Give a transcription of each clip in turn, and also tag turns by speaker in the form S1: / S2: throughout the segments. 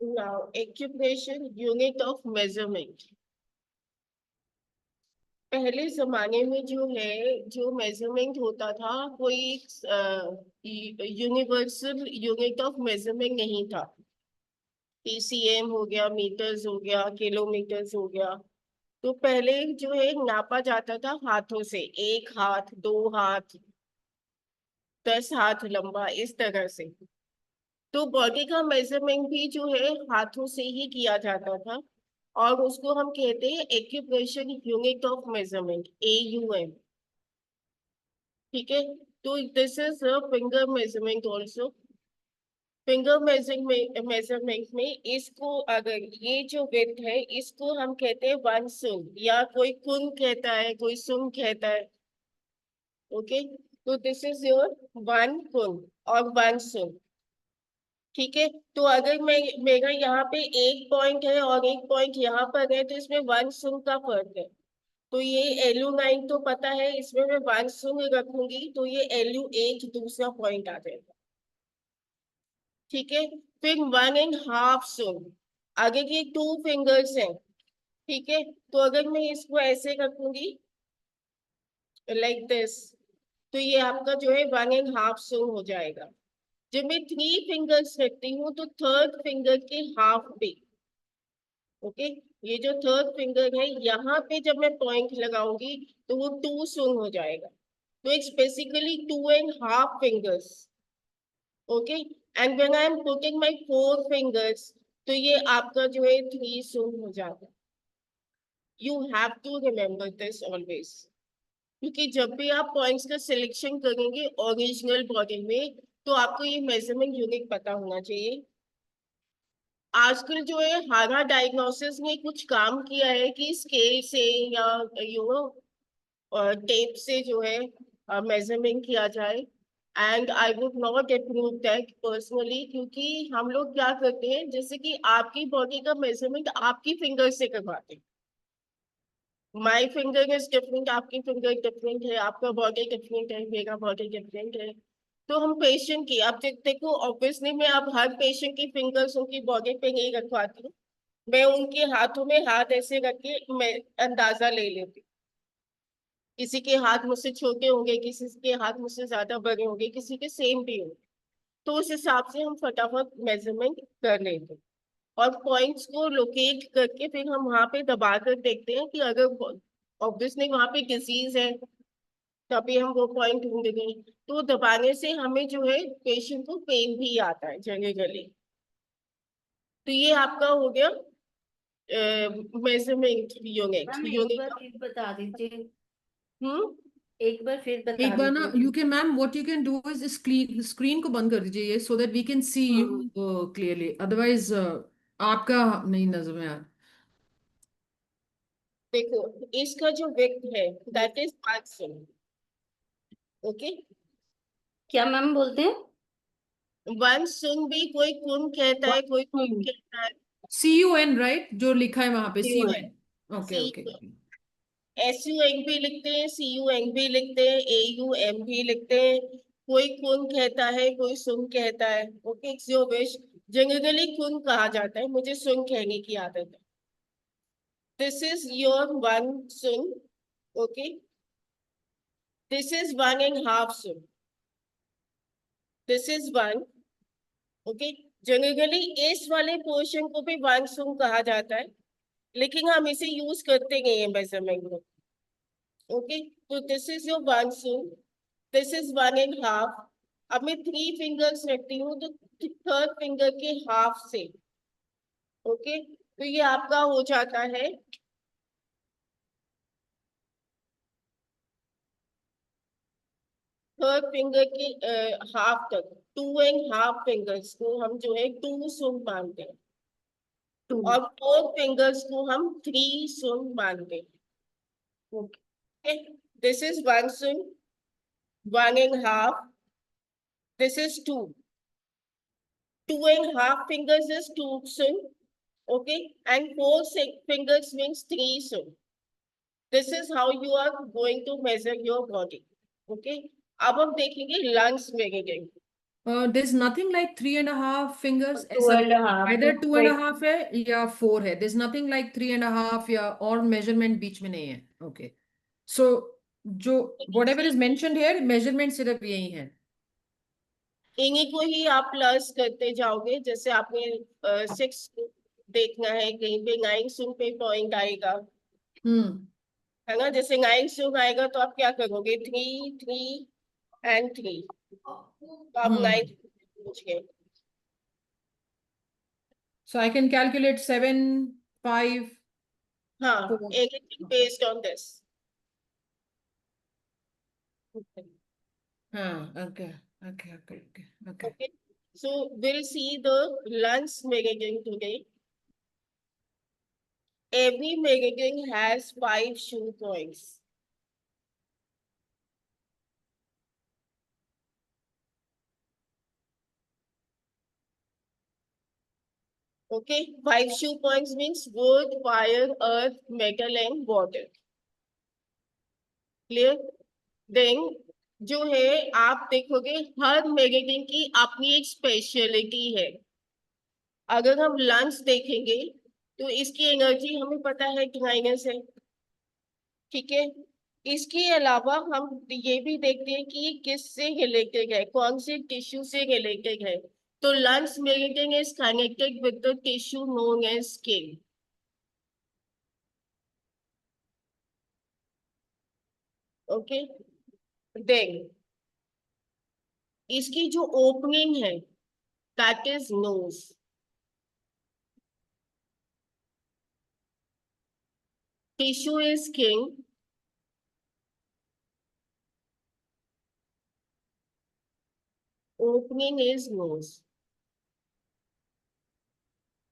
S1: Now, occupation, unit of measurement. पहले जमाने में जो है, जो मेजरमेंट होता था, कोई यूनिवर्सल यूनिट ऑफ मेजरमेंट नहीं था। पीसीएम हो गया, मीटर्स हो गया, किलोमीटर्स हो गया। तो पहले जो है नापा जाता था हाथों से, 1 हाथ, 2 हाथ, 10 हाथ लंबा, इस तरह से। तो बॉडी का मेजरमेंट भी जो है हाथों से ही किया जाता था, और उसको हम कहते हैं acupressure unit of measurement, AUM। ठीक है। तो this is finger measurement also. Finger measurement में इसको, अगर ये जो विड्थ है, इसको हम कहते हैं 1 सुन, या कोई कुन कहता है, कोई सुन कहता है। ओके। तो दिस इज योर 1 कुन और 1 सुन। ठीक है। तो अगर मेरा यहाँ पे एक पॉइंट है और एक पॉइंट यहाँ पर है, तो इसमें 1 सुन का फर्क है। तो ये LU9 तो पता है, इसमें मैं 1 सुन रखूंगी, तो ये LU8 दूसरा पॉइंट आ जाएगा। ठीक है। फिर 1.5 सुन, आगे की 2 फिंगर्स हैं। ठीक है। तो अगर मैं इसको ऐसे रखूंगी, लाइक दिस, तो ये आपका जो है 1.5 सुन हो जाएगा। जब मैं 3 फिंगर्स रखती हूँ, तो थर्ड फिंगर के हाफ पे, ओके, ये जो थर्ड फिंगर है, यहाँ पे जब मैं पॉइंट लगाऊंगी, तो वो 2 सुन हो जाएगा। तो it's basically 2.5 fingers. Okay. And when I am putting my 4 fingers, तो ये आपका जो है 3 सुन हो जाता है। You have to remember this always, क्योंकि जब भी आप पॉइंट्स का सिलेक्शन करेंगे ओरिजिनल बॉडी में, तो आपको ये मेजरमेंट यूनिट पता होना चाहिए। आजकल जो है हारा डायग्नोसिस ने कुछ काम किया है कि स्केल से या यू नो टेप से जो है मेजरमेंट किया जाए। And I would not approve that personally, क्योंकि हम लोग क्या करते हैं, जैसे कि आपकी बॉडी का मेजरमेंट आपकी फिंगर से करवाते हैं। माई फिंगर इज डिफरेंट, आपकी फिंगर डिफरेंट है, आपका बॉडी डिफरेंट है, मेरा बॉडी डिफरेंट है। तो हम पेशेंट की, अब देखो ऑब्वियसली मैं अब हर पेशेंट की फिंगर्स उनकी बॉडी पे नहीं रखवाती हूँ। मैं उनके हाथों में हाथ ऐसे रख के मैं अंदाजा ले लेती हूँ। किसी के हाथ मुझसे छोटे होंगे, किसी के हाथ मुझसे ज्यादा बड़े होंगे, किसी के सेम भी होंगे। तो उस हिसाब से हम फटाफट मेजरमेंट कर लेते हैं, और पॉइंट्स को लोकेट करके फिर हम वहां पे दबा कर देखते हैं कि अगर ऑब्वियसली वहां पे डिजीज है, तभी हम वो पॉइंट ढूंढेंगे। तो दबाने से हमें जो है पेशेंट को पेन भी आता है जगह जगह। तो ये आपका हो गया मेजरमेंट यूनिट
S2: मैम एक
S1: यूनिट।
S2: बार फिर बता दीजिए।
S1: हम्म।
S2: एक बार फिर बता
S3: एक बार ना,
S2: दीजिए।
S3: You can ma'am, what you can do is screen screen को बंद कर दीजिए ये, so that we can see you
S1: hmm.
S3: Clearly, otherwise आपका नहीं नजर में आ रहा।
S1: देखो, इसका जो विड्थ है, दैट इज 5 सेंट। ओके।
S2: क्या मैम बोलते हैं?
S1: 1 सुन भी कोई कुन कहता है, कोई कुन कहता है।
S3: CUN राइट, जो लिखा है वहां पे
S1: CUN,
S3: CUN। ओके
S1: सी
S3: ओके।
S1: SUN भी लिखते हैं, CUN भी लिखते हैं, AUM भी लिखते हैं। कोई कुन कहता है, कोई सुन कहता है। ओके, जो विश, जनरली कुन कहा जाता है, मुझे सुन कहने की आदत है। This is your 1 soon. Okay. This is 1.5 soon. This is 1। Okay. Generally इस वाले पोर्शन को भी 1 सुन कहा जाता है, लेकिन हम इसे यूज करते नहीं है मेजरमेंट में। ओके। तो this is your 1 soon, this is 1.5। अब मैं 3 फिंगर्स रखती हूँ, तो थर्ड फिंगर के हाफ से, ओके, तो ये आपका हो जाता है थर्ड फिंगर के हाफ तक। 2.5 फिंगर्स को हम जो है 2 सुन मानते हैं,
S2: टू।
S1: और 4 फिंगर्स को हम 3 सुन मानते हैं। Okay. This is 1 soon, 1.5, this is 2। 2.5 fingers is 2 sun, okay, and 4 fingers means 3 sun. This is how you are going to measure your body. Okay. अब हम देखेंगे lungs measuring.
S3: There's nothing like 3.5 fingers.
S2: Two
S3: ऐसा
S2: and a half.
S3: either 2.5
S2: Wait.
S3: है या 4 है. There's nothing like 3.5 या और measurement बीच में नहीं है. Okay. So जो whatever is mentioned here, measurement सिर्फ यही है.
S1: इन्हीं को ही आप प्लस करते जाओगे, जैसे आपने 6 देखना है, कहीं पे 9 सुन पे पॉइंट आएगा, है ना? जैसे 9 सुन आएगा तो आप क्या करोगे? 3 3 एंड 3, तो आप 9 पूछ गए.
S3: So I can calculate 7, 5.
S1: हाँ,
S3: Four.
S1: Anything based on this.
S3: Okay.
S1: Okay, so we'll see the lunch meridian today. Every meridian has 5 shoe points. Okay, 5 shoe points means wood, fire, earth, metal and water. Clear? Then जो है आप देखोगे हर meridian की अपनी एक speciality है. अगर हम लंच देखेंगे तो इसकी एनर्जी हमें पता है कि माइनस है. ठीक है, इसके अलावा हम ये भी देखते हैं कि ये किससे रिलेटेड है, कौन से टिश्यू से रिलेटेड है. तो lungs meridian is connected with the tissue known as skin. Okay, then इसकी जो ओपनिंग है that is nose. Tissue is skin, opening is nose.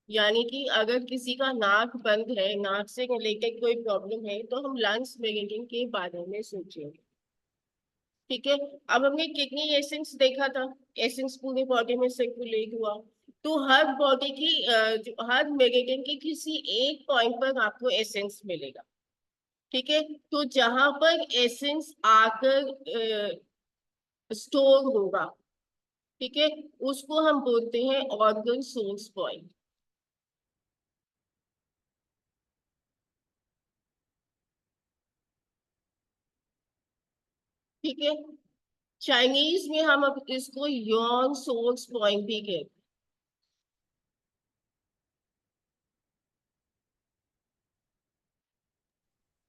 S1: यानी कि अगर किसी का नाक बंद है, नाक से रिलेटेड कोई प्रॉब्लम है, तो हम लंग्स मेरिडियन के बारे में सोचेंगे. ठीक है, अब हमने किडनी एसेंस देखा था. एसेंस पूरी बॉडी में सर्कुलेट हुआ, तो हर बॉडी की हर मेरिडियन के किसी एक पॉइंट पर आपको एसेंस मिलेगा. ठीक है, तो जहां पर एसेंस आकर स्टोर होगा, ठीक है, उसको हम बोलते हैं ऑर्गन सोर्स पॉइंट. ठीक है, चाइनीज में हम अब इसको यॉन सोर्स पॉइंट भी कहते हैं.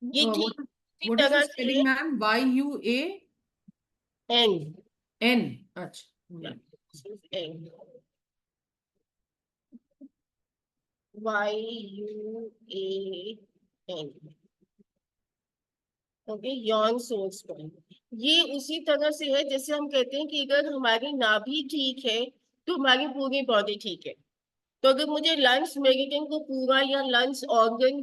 S1: ये ठीक इसी
S3: What is the
S1: तरह
S3: spelling,
S1: से
S3: ma'am? YUAN.
S1: एन.
S3: अच्छा.
S1: N, YUAN. Okay, yuan source point. ये उसी तरह से है जैसे हम कहते हैं कि अगर हमारी नाभि ठीक है तो हमारी पूरी बॉडी ठीक है. तो अगर मुझे लंग्स मेरिडियन को पूरा या लंग्स ऑर्गन,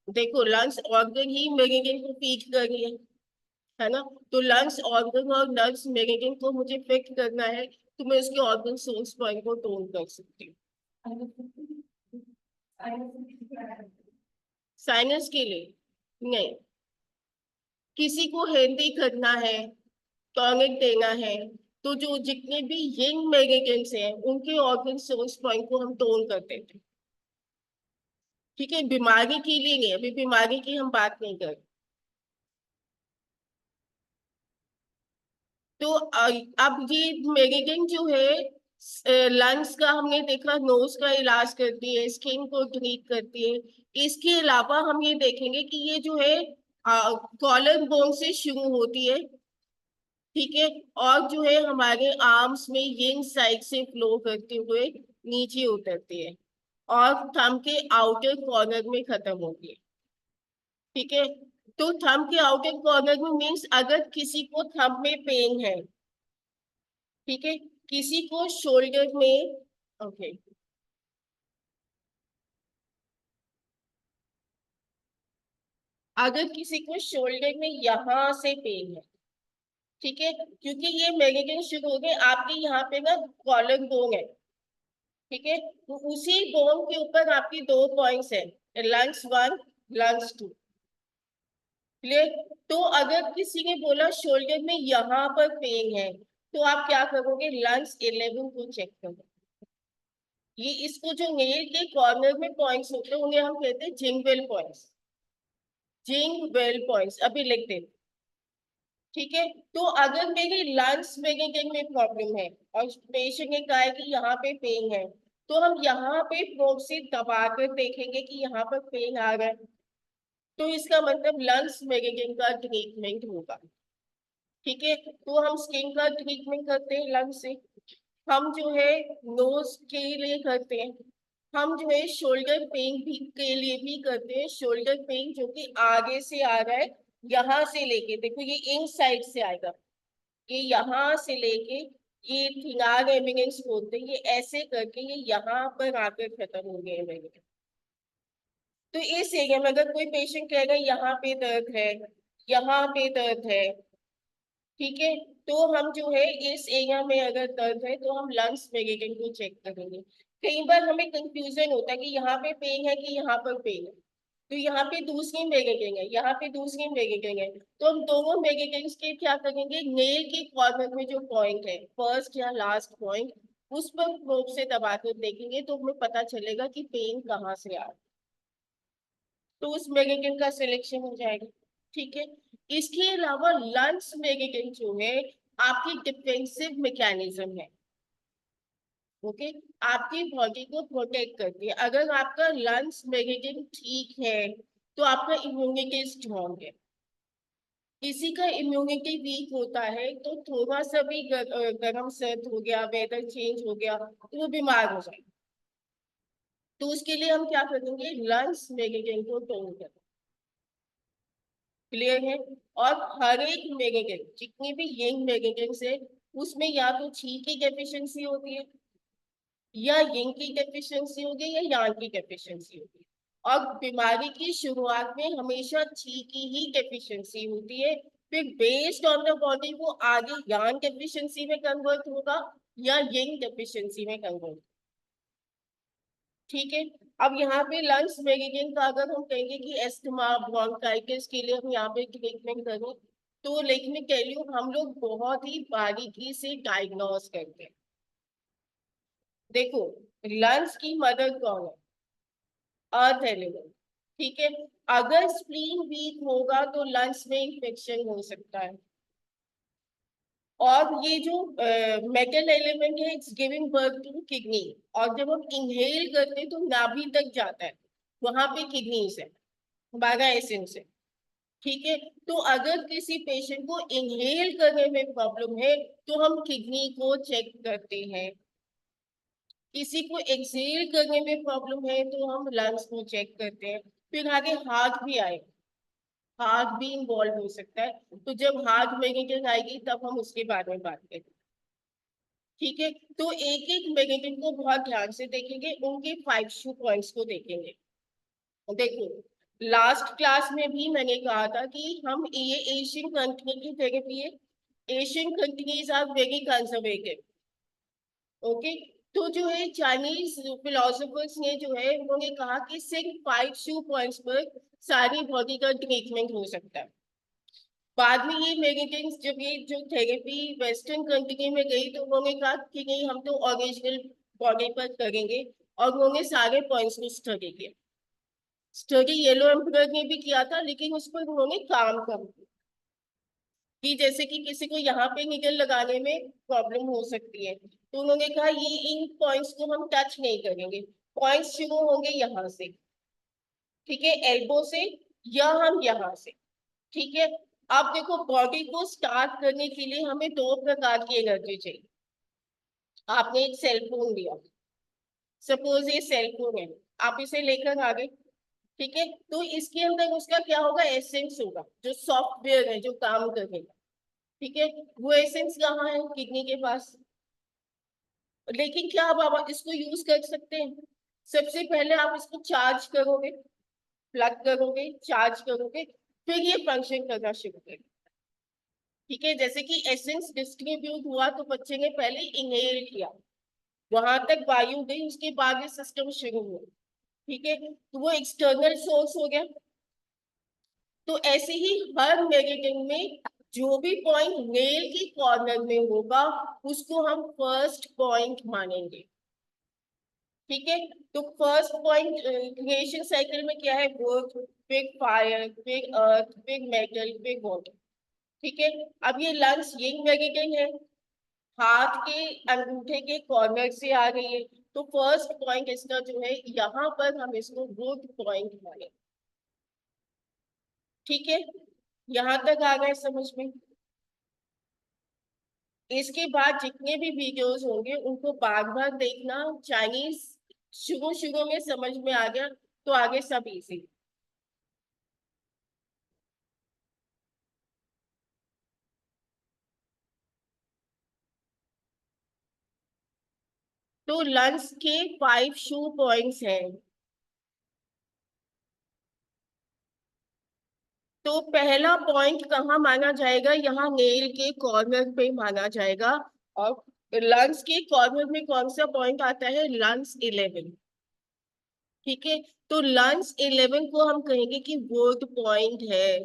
S1: देखो लंग्स ऑर्गन ही मेरिडियन को फीड कर रही है ना? तो लंग्स ऑर्गन और लंग्स मेरिडियन को मुझे फिक्स करना है, तो मैं उसके ऑर्गन सोर्स पॉइंट को टोन कर सकती हूँ. साइनस के लिए नहीं. किसी को हेल्दी करना है, टॉनिक देना है, तो जो जितने भी यंग मेरिडियंस हैं उनके ऑर्गन सोर्स पॉइंट को हम टोन करते थे. ठीक है, बीमारी के लिए नहीं, अभी बीमारी की हम बात नहीं कर. तो अब ये मेरिडियन जो है लंग्स का हमने देखा, नोज का इलाज करती है, स्किन को ट्रीट करती है. इसके अलावा हम ये देखेंगे कि ये जो है कॉलर बोन से शुरू होती है. ठीक है, और जो है हमारे आर्म्स में यंग साइड से फ्लो करते हुए नीचे उतरती है और थंब के आउटर कॉर्नर में खत्म होती है. ठीक है, तो थंब के आउटर कॉर्नर में मीन्स अगर किसी को थंब में पेन है, ठीक है, किसी को शोल्डर में, ओके, अगर किसी को शोल्डर में यहां से पेन है, ठीक है, क्योंकि ये मेरिडियन शुरू हो गए आपके यहाँ पे ना कॉलर बोन है. ठीक है, तो उसी बोन के ऊपर आपकी 2 पॉइंट्स है, लंग्स 1, लंग्स 2. क्लियर? तो अगर किसी ने बोला शोल्डर में यहाँ पर पेन है, तो आप क्या करोगे, लंग्स 11 को चेक करो। ये इसको जो नेल के कॉर्नर में पॉइंट्स होते हैं उन्हें हम कहते हैं जिंगवेल पॉइंट्स। जिंगवेल पॉइंट्स अभी लिख दे, ठीक है। तो अगर मेरी लंग्स में प्रॉब्लम है और पेशेंट ने कहा है कि यहाँ पे पेन है, तो हम यहाँ पे प्रोब से दबा कर देखेंगे कि यहाँ पर पेन आ रहा है, तो इसका मतलब लंग्स मैगेजिंग का ट्रीटमेंट होगा, ठीक है। तो हम स्किन का ट्रीटमेंट करते हैं लंग्स से, हम जो है नोज के लिए करते हैं, हम जो है शोल्डर पेन भी के लिए भी करते हैं। शोल्डर पेन जो कि आगे से आ रहा है, यहाँ से लेके देखो ये इन साइड से आएगा, ये यहाँ से लेके ये थिनार एमिनेंस बोलते हैं, ये ऐसे करके ये यहाँ पर आकर खत्म हो गए मेरे। तो इस एरिया में अगर कोई पेशेंट कहेगा यहाँ पे दर्द है, यहाँ पे दर्द है, ठीक है, तो हम जो है इस एरिया में अगर दर्द है तो हम लंग्स मेरिडियन को चेक करेंगे। कई बार हमें कंफ्यूजन होता है कि यहाँ पे पेन है कि यहाँ पर पेन है, तो यहाँ पे दूसरी मेरिडियन है, यहाँ पे दूसरी मेरिडियन है, तो हम दोनों मेरिडियंस के क्या करेंगे, नेल के कॉर्नर में जो पॉइंट है फर्स्ट या लास्ट पॉइंट, उस पर प्रोब से दबा कर देखेंगे तो हमें पता चलेगा कि पेन कहाँ से आ रहा है, तो उस मेरिडियन का सिलेक्शन हो जाएगा, ठीक है। इसके अलावा लंग्स मेरिडियन जो है आपकी डिफेंसिव मैकेनिज्म है, ओके, आपकी बॉडी को प्रोटेक्ट करती है। अगर आपका लंग्स मेरिडियन ठीक है तो आपका इम्यूनिटी स्ट्रॉन्ग है। किसी का इम्यूनिटी वीक होता है तो थोड़ा सा भी गर्म सर्द हो गया, वेदर चेंज हो गया तो वो बीमार हो जाएगा, तो उसके लिए हम क्या करेंगे, लंग्स मेरिडियन को टोन करेंगे, क्लियर है। और हर एक मेगागेन जितनी भी यंग मेगागेन्स है उसमें या तो ची की डेफिशिएंसी होती है, या यंग की डेफिशिएंसी होगी, या यांग की डेफिशिएंसी होगी। और बीमारी की शुरुआत में हमेशा ची की ही डेफिशिएंसी होती है, फिर बेस्ड ऑन द बॉडी वो आगे यांग डेफिशिएंसी में कन्वर्ट होगा या यंग डेफिशिएंसी में कन्वर्ट, ठीक है। अब यहाँ पे लंग्स मेरिडियन का अगर हम कहेंगे कि एस्थमा ब्रोंकाइटिस के लिए हम यहाँ पे ट्रीटमेंट करें, तो लेकिन मैं कह रही हूँ हम लोग बहुत ही बारीकी से डायग्नोस करते हैं। देखो लंग्स की मदर कौन है, अर्थ एलिमेंट, ठीक है। अगर स्प्लीन वीक होगा तो लंग्स में इंफेक्शन हो सकता है, और ये जो मेटल एलिमेंट है it's giving birth to kidney, और जब हम इनहेल करते हैं तो नाभि तक जाता है, वहां पे किडनीज है, बागा एसेंस है, ठीक है। तो अगर किसी पेशेंट को इनहेल करने में प्रॉब्लम है तो हम किडनी को चेक करते हैं, किसी को एक्सहेल करने में प्रॉब्लम है तो हम लंग्स को चेक करते हैं, फिर आगे हार्ट भी आए, हार्ट भी इन्वॉल्व हो सकता है, तो जब हार्ट मेडिटेशन आएगी तब हम उसके बारे में बात करेंगे, ठीक है। तो एक एक मेडिटेशन को बहुत ध्यान से देखेंगे, उनके 5 पॉइंट्स को देखेंगे। देखो लास्ट क्लास में भी मैंने कहा था कि हम ये एशियन कंट्री की थेरेपी है, Asian countries are very conservative, okay. तो जो है चाइनीज फिलोसोफर्स ने जो है उन्होंने कहा कि सिर्फ 5 पॉइंट्स पर सारी बॉडी का ट्रीटमेंट हो सकता है। बाद में ये मेडिटेशन जब ये जो थेरेपी वेस्टर्न कंट्री में गई तो उन्होंने कहा कि नहीं हम तो ओरिजिनल बॉडी पर करेंगे, और उन्होंने सारे पॉइंट्स को स्टडी किया। स्टडी येलो एम्परर ने भी किया था लेकिन उस पर उन्होंने काम कम किया, कि जैसे कि किसी को यहाँ पे निगल लगाने में प्रॉब्लम हो सकती है, तो उन्होंने कहा ये इन पॉइंट्स को हम टच नहीं करेंगे, पॉइंट्स शुरू होंगे यहाँ से, ठीक है, एल्बो से, या हम यहाँ से, ठीक है। अब देखो बॉडी को स्टार्ट करने के लिए हमें 2 प्रकार की एनर्जी चाहिए। आपने एक सेल फोन लिया, सपोज ये सेल फोन है, आप इसे लेकर आ गए, ठीक है, तो इसके अंदर उसका क्या होगा, एसेंस होगा, जो सॉफ्टवेयर है जो काम करेगा, ठीक है। वो एसेंस कहाँ है, किडनी के पास। लेकिन क्या आप इसको यूज कर सकते हैं, सबसे पहले आप इसको चार्ज करोगे, प्लग करोगे, चार्ज करोगे, फिर ये फंक्शन करना शुरू करेगा, ठीक है। जैसे कि एसेंस डिस्ट्रीब्यूट हुआ तो बच्चे ने पहले इनहेल किया, वहां तक वायु गई, उसके बाद ये सिस्टम शुरू हुआ, ठीक है, तो वो एक्सटर्नल सोर्स हो गया। तो ऐसे ही हर मेरिडियन में जो भी पॉइंट नेल के कॉर्नर में होगा उसको हम फर्स्ट पॉइंट मानेंगे। ठीक है, तो फर्स्ट पॉइंट क्रिएशन साइकिल में क्या है, वर्क, फिर फायर, फिर अर्थ, फिर मेटल, फिर वाटर। ठीक है, अब ये लंग्स यंग मैगेटिंग है, हाथ के अंगूठे के कॉर्नर से आ रही है, तो फर्स्ट पॉइंट इसका जो है यहाँ पर हम इसको गुड पॉइंट माने। ठीक है, यहाँ तक आ गए समझ में। इसके बाद जितने भी वीडियोस होंगे उनको बार बार देखना। चाइनीज शुरू शुरू में समझ में आ गया तो आगे सब इजी। तो लंग्स के 5 शू पॉइंट्स हैं। तो पहला पॉइंट कहाँ माना जाएगा, यहाँ नेल के कॉर्नर पे माना जाएगा। और लंग्स के कॉर्नर में कौन सा पॉइंट आता है, लंग्स 11। ठीक है, तो लंग्स 11 को हम कहेंगे कि वर्ड पॉइंट है।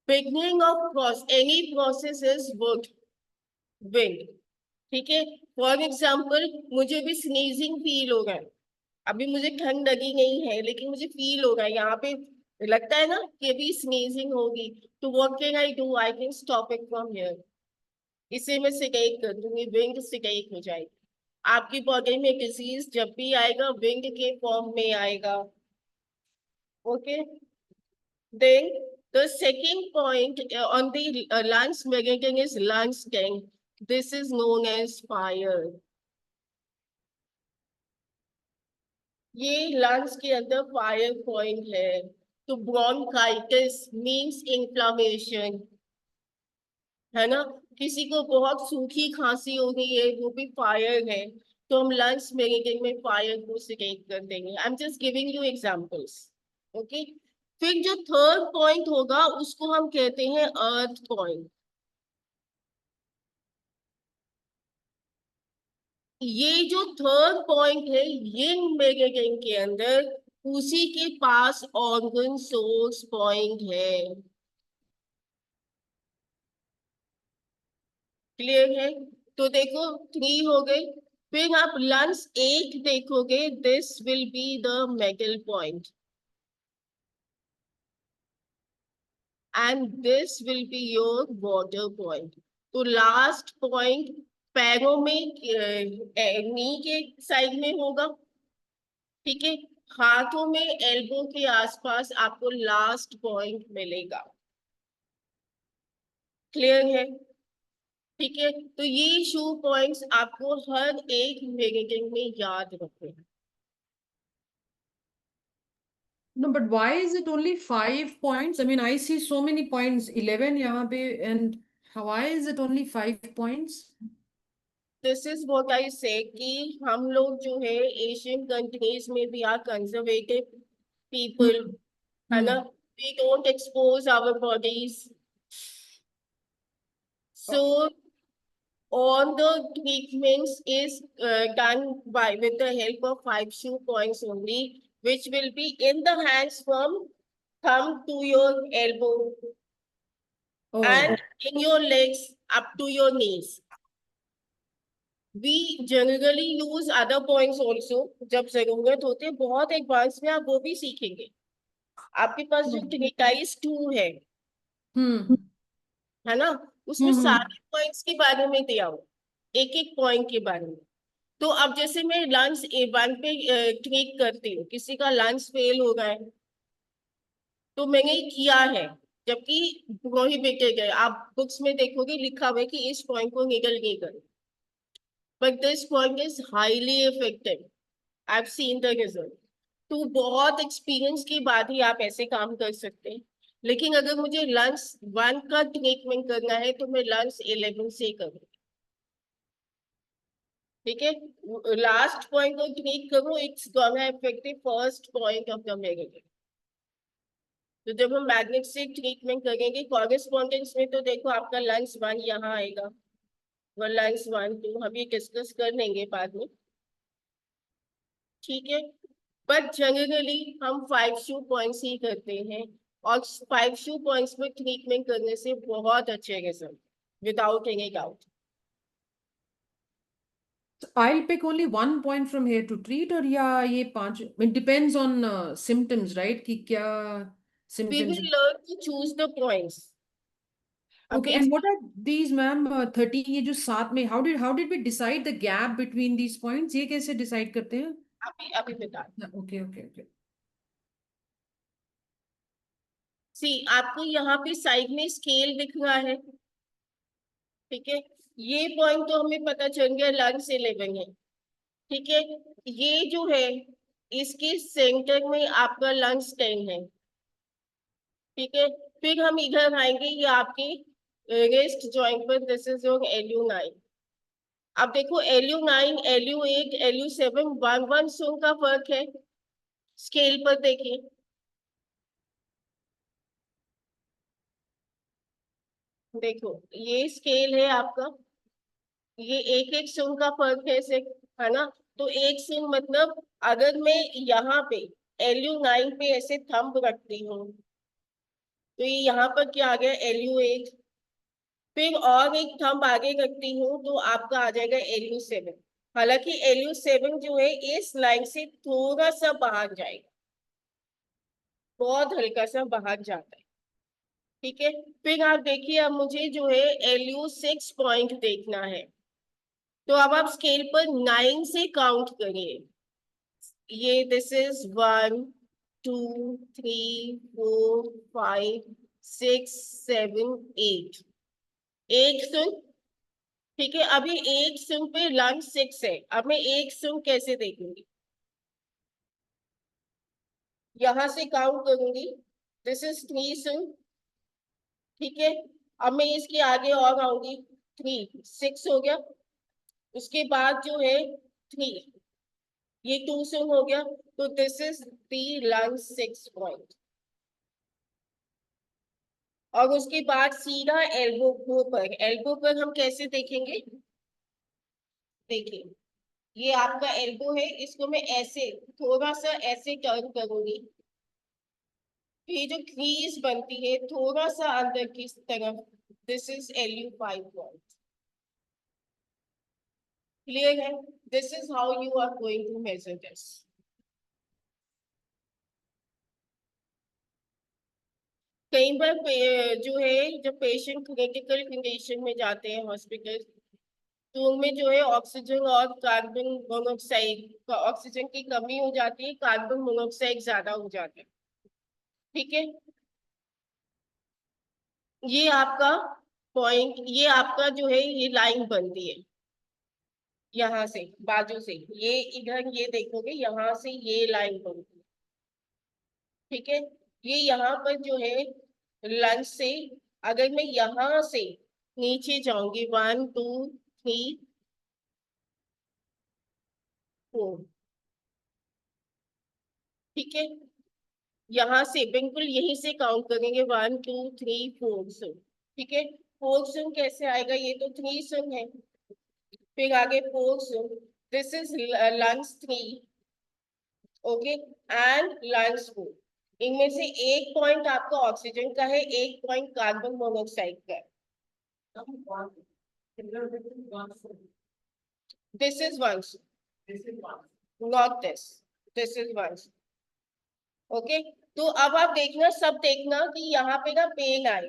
S1: Beginning of any process is word wind. ठीक है, फॉर एग्जाम्पल मुझे भी स्नीजिंग फील हो रहा है, अभी मुझे ठंड लगी नहीं है लेकिन मुझे फील हो रहा है यहाँ पे, लगता है ना कि अभी स्नीजिंग होगी, तो what can I do, I can stop it from here. इसे मैं सिकाइट कर दूंगी, विंड सिकाइट हो जाएगी। आपकी बॉडी में डिजीज जब भी आएगा विंड के फॉर्म में आएगा। Okay, then the second point on the lungs mechanism is lung sting. This is known as fire. ये लंग्स के अंदर फायर पॉइंट है। तो ब्रोंकाइटिस मींस इन्फ्लामेशन, है ना, किसी को बहुत सूखी खांसी हो गई है वो भी फायर है, तो हम लंग्स मेकेनिज्म में फायर को सिलेक्ट कर देंगे। I am just giving you examples. Okay, फिर जो थर्ड पॉइंट होगा उसको हम कहते हैं अर्थ पॉइंट। ये जो थर्ड पॉइंट है यिंग मेकेनिज्म के अंदर उसी के पास ऑर्गन सोर्स पॉइंट है। क्लियर है, तो देखो 3 हो गए। फिर आप लंग्स 8 देखोगे, this will be the metal point and this will be your water point. तो लास्ट पॉइंट पैरों में नी के साइड में होगा। ठीक है, हाथों में एल्बो के आसपास आपको लास्ट पॉइंट मिलेगा। क्लियर है, ठीक है, तो ये शू पॉइंट्स आपको हर एक मेकेनिज्म में याद रखने हैं।
S3: No, but why is it only 5 points? I mean, I see so many points, 11 यहाँ पे, and why is it only 5 points?
S1: This is what I से कि हम लोग जो है एशियन कंट्रीज में भी आर कंजर्वेटिव पीपल, है ना, we don't expose our bodies, so all the treatments is done by with the help of 5 shoe points only, which will be in the hands from thumb to your elbow
S3: Oh,
S1: and in your legs up to your knees. We generally use other points also जब जरूरत होती है, बहुत advance में आप वो भी सीखेंगे। आपके पास जो ट्रिटाइज 2 है ना, उसमें सारे पॉइंट्स के बारे में दिया हो, एक एक पॉइंट के बारे में। तो अब जैसे मैं लंच A1 पे क्लिक करती हूँ, किसी का लंच फेल हो गया है तो मैंने किया है, जबकि प्रोहिबिटेड है, आप बुक्स में देखोगे लिखा हुआ है कि इस पॉइंट को निगल नहीं करें, but this point is highly effective, I have seen the result. तो बहुत एक्सपीरियंस के बाद ही आप ऐसे काम कर सकते हैं। लेकिन अगर मुझे लंच 1 का ट्रीटमेंट करना है तो मैं लंच 11 से करूँ। ठीक है, लास्ट पॉइंट को क्लिक करो, it's gonna effective first point of the magnet. तो जब हम मैग्नेट से ट्रीटमेंट करेंगे कॉरेस्पॉन्डेंस में, तो देखो आपका लंग्स 1 यहाँ आएगा, वो लंग्स 1 2 हम ये डिस्कस कर लेंगे बाद में। ठीक है, बट जनरली हम 5 शू पॉइंट्स ही करते हैं। और 5 शू पॉइंट्स में ट्रीटमेंट करने से बहुत अच्छे result, without any doubt.
S3: So I'll pick only one point from here to treat, or yeah, ये पांच, it depends on symptoms, right? कि क्या
S1: We
S3: symptoms.
S1: will learn to choose the points.
S3: Okay,
S1: अभी
S3: and what are these, ma'am? 30 ये जो साथ में, how did we decide the gap between these points? ये कैसे decide करते हैं?
S1: अभी अभी बता।
S3: Okay, okay, okay.
S1: सी आपको यहाँ पे साइड में स्केल दिख रहा है, ठीक है। ये पॉइंट तो हमें पता चल गया लंग्स 11 है, ठीक है। ये जो है इसके सेंटर में आपका लंग्स 10 है, ठीक है। फिर हम इधर आएंगे, ये आपके रेस्ट जॉइंट पर, दिस इज योर LU9। अब देखो LU9, LU8, LU7 1 सुन का फर्क है। स्केल पर देखिए, देखो ये स्केल है आपका, ये एक एक सुन का फर्क है ना। तो एक सुन मतलब अगर मैं यहाँ पे LU9 पे ऐसे थंब रखती हूँ तो ये यहाँ पर क्या आ गया LU8, फिर और एक थंब आगे रखती हूँ तो आपका आ जाएगा LU7। हालांकि LU7 जो है इस लाइन से थोड़ा सा बाहर जाएगा, बहुत हल्का सा बाहर जाता है, ठीक है। फिर आप देखिए, अब मुझे जो है LU6 पॉइंट देखना है, तो अब आप स्केल पर 9 से काउंट करिए। ये दिस इज 1 2 3 4 5 6 7 8, एक सुन, ठीक है। अभी एक सुन पे लंग 6 है, अब मैं एक सुन कैसे देखूंगी, यहां से काउंट करूंगी, दिस इज 3 सुन, ठीक है। अब मैं इसके आगे और आऊंगी, 3 6 हो गया, उसके बाद जो है 3, ये 2 सुन हो गया, तो this is the lung 6 point. और उसके बाद सीधा एल्बो पर हम कैसे देखेंगे, देखिए ये आपका एल्बो है, इसको मैं ऐसे थोड़ा सा ऐसे टर्न करूंगी, ये जो क्रीज बनती है थोड़ा सा अंदर की तरफ, this is LU5 point. Clear है? This is how you are going to measure this. कई बार जो है जब पेशेंट क्रिटिकल कंडीशन में जाते हैं हॉस्पिटल, तो उनमें जो है ऑक्सीजन और कार्बन मोनोऑक्साइड, ऑक्सीजन की कमी हो जाती है, कार्बन मोनोऑक्साइड ज्यादा हो जाता है, ठीक है। ये आपका पॉइंट, ये आपका जो है ये लाइन बनती है यहाँ से बाजू से, ये इधर ये देखोगे यहाँ से ये लाइन बनती है, ठीक है। ये यहाँ पर जो है लंच से, अगर मैं यहाँ से नीचे जाऊंगी 1 2 3 4, ठीक है। यहाँ से बिल्कुल यहीं से काउंट करेंगे 1 2 3 4 सुन, ठीक है। 4 सुन कैसे आएगा, ये तो 3 सुन है, फिर आगे 4 सुन, this is lungs 3, okay, and lungs 4। इनमें से एक पॉइंट आपका ऑक्सीजन का है, एक पॉइंट कार्बन मोनोऑक्साइड का है। This is one, not this, this is one, okay. तो अब आप देखना, सब देखना कि यहाँ पे ना पेन आए,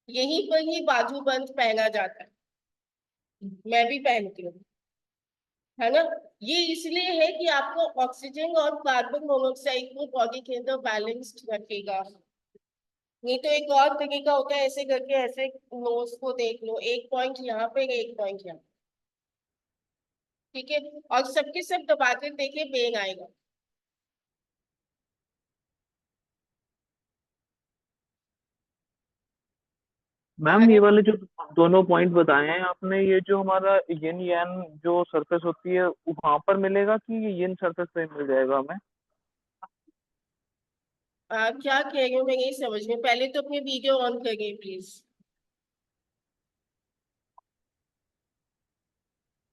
S1: यहीं पर ही बाजू बंद पहना जाता है, मैं भी पहनती हूँ, है ना। ये इसलिए है कि आपको ऑक्सीजन और कार्बन मोनोऑक्साइड को बॉडी के अंदर बैलेंस्ड रखेगा। नहीं तो एक और तरीका होता है, ऐसे करके ऐसे नोज को देख लो, एक पॉइंट यहाँ पे एक पॉइंट यहाँ, ठीक है। और सबके सब दबा कर देखिए, पेन आएगा।
S4: मैम ये वाले जो दोनों पॉइंट बताए हैं आपने, ये जो हमारा यिन यान जो सरफेस होती है वहां पर मिलेगा कि ये यिन सरफेस पे मिल जाएगा हमें?
S1: आप क्या कह रहे हो मैं नहीं समझ रही, पहले तो अपनी वीडियो ऑन करिए प्लीज।